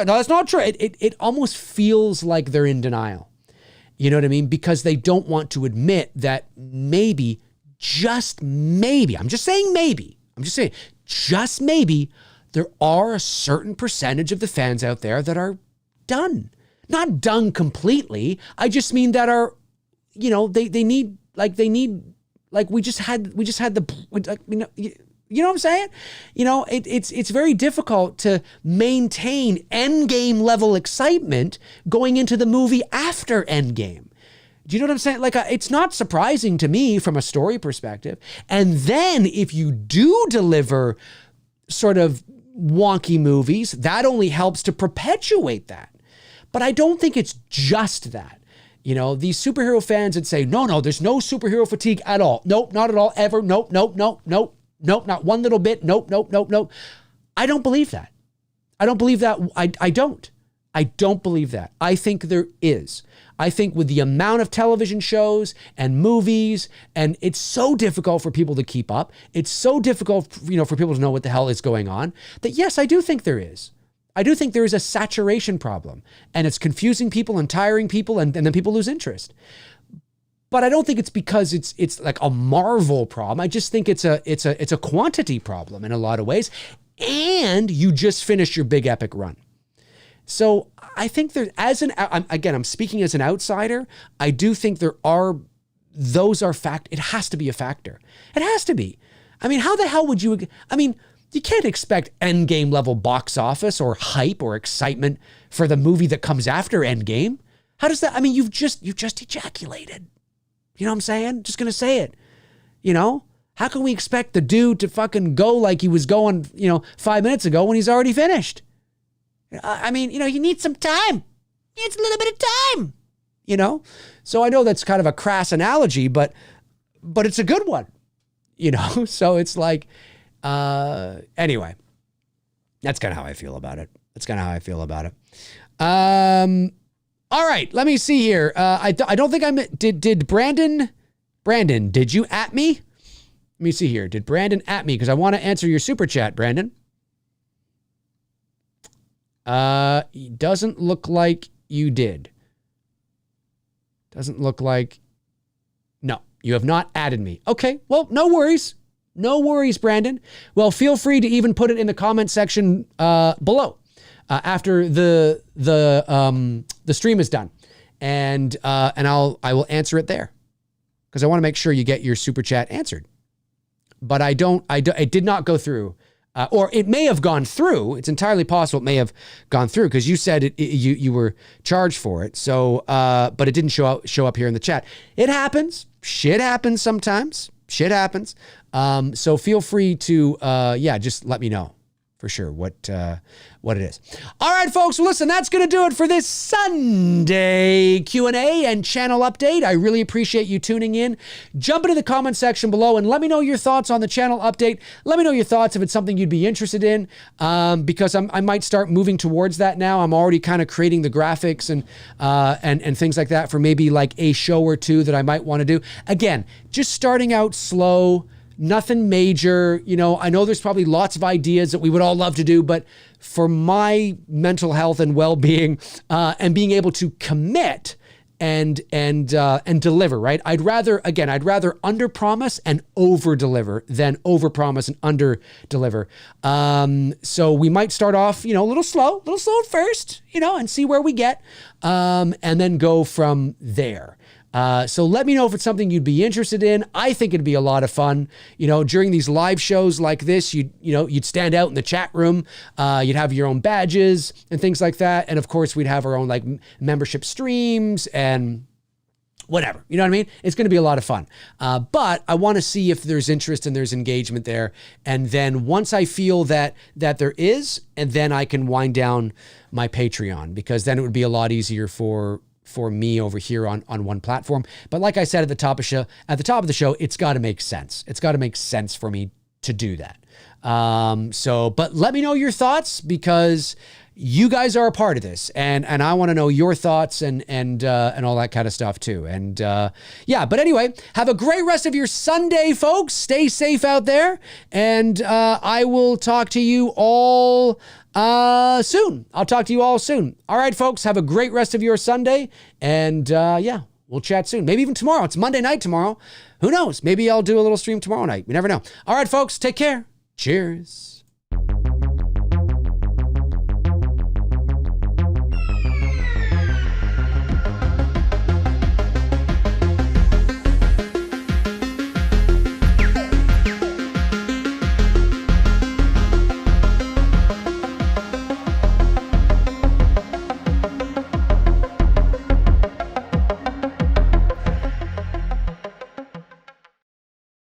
that's not true. It almost feels like they're in denial. You know what I mean? Because they don't want to admit that maybe, just maybe, just maybe, there are a certain percentage of the fans out there that are done. Not done completely. I just mean that are, you know, they need, we just had the, like, you know what I'm saying? You know, it's very difficult to maintain Endgame level excitement going into the movie after Endgame. Do you know what I'm saying? Like, it's not surprising to me from a story perspective. And then if you do deliver sort of wonky movies, that only helps to perpetuate that. But I don't think it's just that. You know, these superhero fans would say, no, there's no superhero fatigue at all. Nope, not at all, ever. Nope, not one little bit. Nope. I don't believe that. I don't believe that. I don't believe that. I think there is. I think with the amount of television shows and movies, and it's so difficult for people to keep up. It's so difficult, you know, for people to know what the hell is going on, that yes, I do think there is. I do think there is a saturation problem, and it's confusing people and tiring people, and then people lose interest. But I don't think it's because it's like a Marvel problem. I just think it's a quantity problem in a lot of ways. And you just finished your big epic run. So I think there, I'm speaking as an outsider. I do think it has to be a factor. It has to be. I mean, how the hell would you, you can't expect Endgame level box office or hype or excitement for the movie that comes after Endgame. How does that, you've just ejaculated. You know what I'm saying? Just going to say it. You know, how can we expect the dude to fucking go like he was going, 5 minutes ago when he's already finished? He needs some time. He needs a little bit of time, So I know that's kind of a crass analogy, but it's a good one, So it's like, anyway, that's kind of how I feel about it. All right, let me see here. I don't think did Brandon, did you at me? Let me see here. Did Brandon at me? Because I want to answer your super chat, Brandon. Doesn't look like you did. No, you have not added me. Okay, well, no worries. No worries, Brandon. Well, feel free to even put it in the comment section below. after the stream is done, and I will answer it there, because I want to make sure you get your super chat answered. But it did not go through, or it may have gone through. It's entirely possible it may have gone through, because you said you were charged for it. So, but it didn't show up here in the chat. It happens. Shit happens sometimes. Shit happens. So feel free to just let me know for sure what it is. All right, folks. Well, listen, that's going to do it for this Sunday Q&A and channel update. I really appreciate you tuning in. Jump into the comment section below and let me know your thoughts on the channel update. Let me know your thoughts if it's something you'd be interested in, because I might start moving towards that now. I'm already kind of creating the graphics and things like that for maybe like a show or two that I might want to do. Again, just starting out slow. Nothing major. I know there's probably lots of ideas that we would all love to do, but for my mental health and well-being, and being able to commit and deliver, right? I'd rather under-promise and over-deliver than over-promise and under-deliver. So we might start off, a little slow at first, and see where we get, and then go from there. So let me know if it's something you'd be interested in. I think it'd be a lot of fun. During these live shows like this, you'd stand out in the chat room. You'd have your own badges and things like that. And of course, we'd have our own like membership streams and whatever. You know what I mean? It's going to be a lot of fun. But I want to see if there's interest and there's engagement there. And then once I feel that there is, and then I can wind down my Patreon, because then it would be a lot easier for me over here on one platform. But like I said at the top of the show, it's got to make sense. It's got to make sense for me to do that. But let me know your thoughts, because you guys are a part of this, and I want to know your thoughts and all that kind of stuff too. And but anyway, have a great rest of your Sunday, folks. Stay safe out there, and I will talk to you all soon. I'll talk to you all soon. All right, folks, have a great rest of your Sunday, and we'll chat soon. Maybe even tomorrow. It's Monday night tomorrow. Who knows? Maybe I'll do a little stream tomorrow night. You never know. All right, folks, take care. Cheers.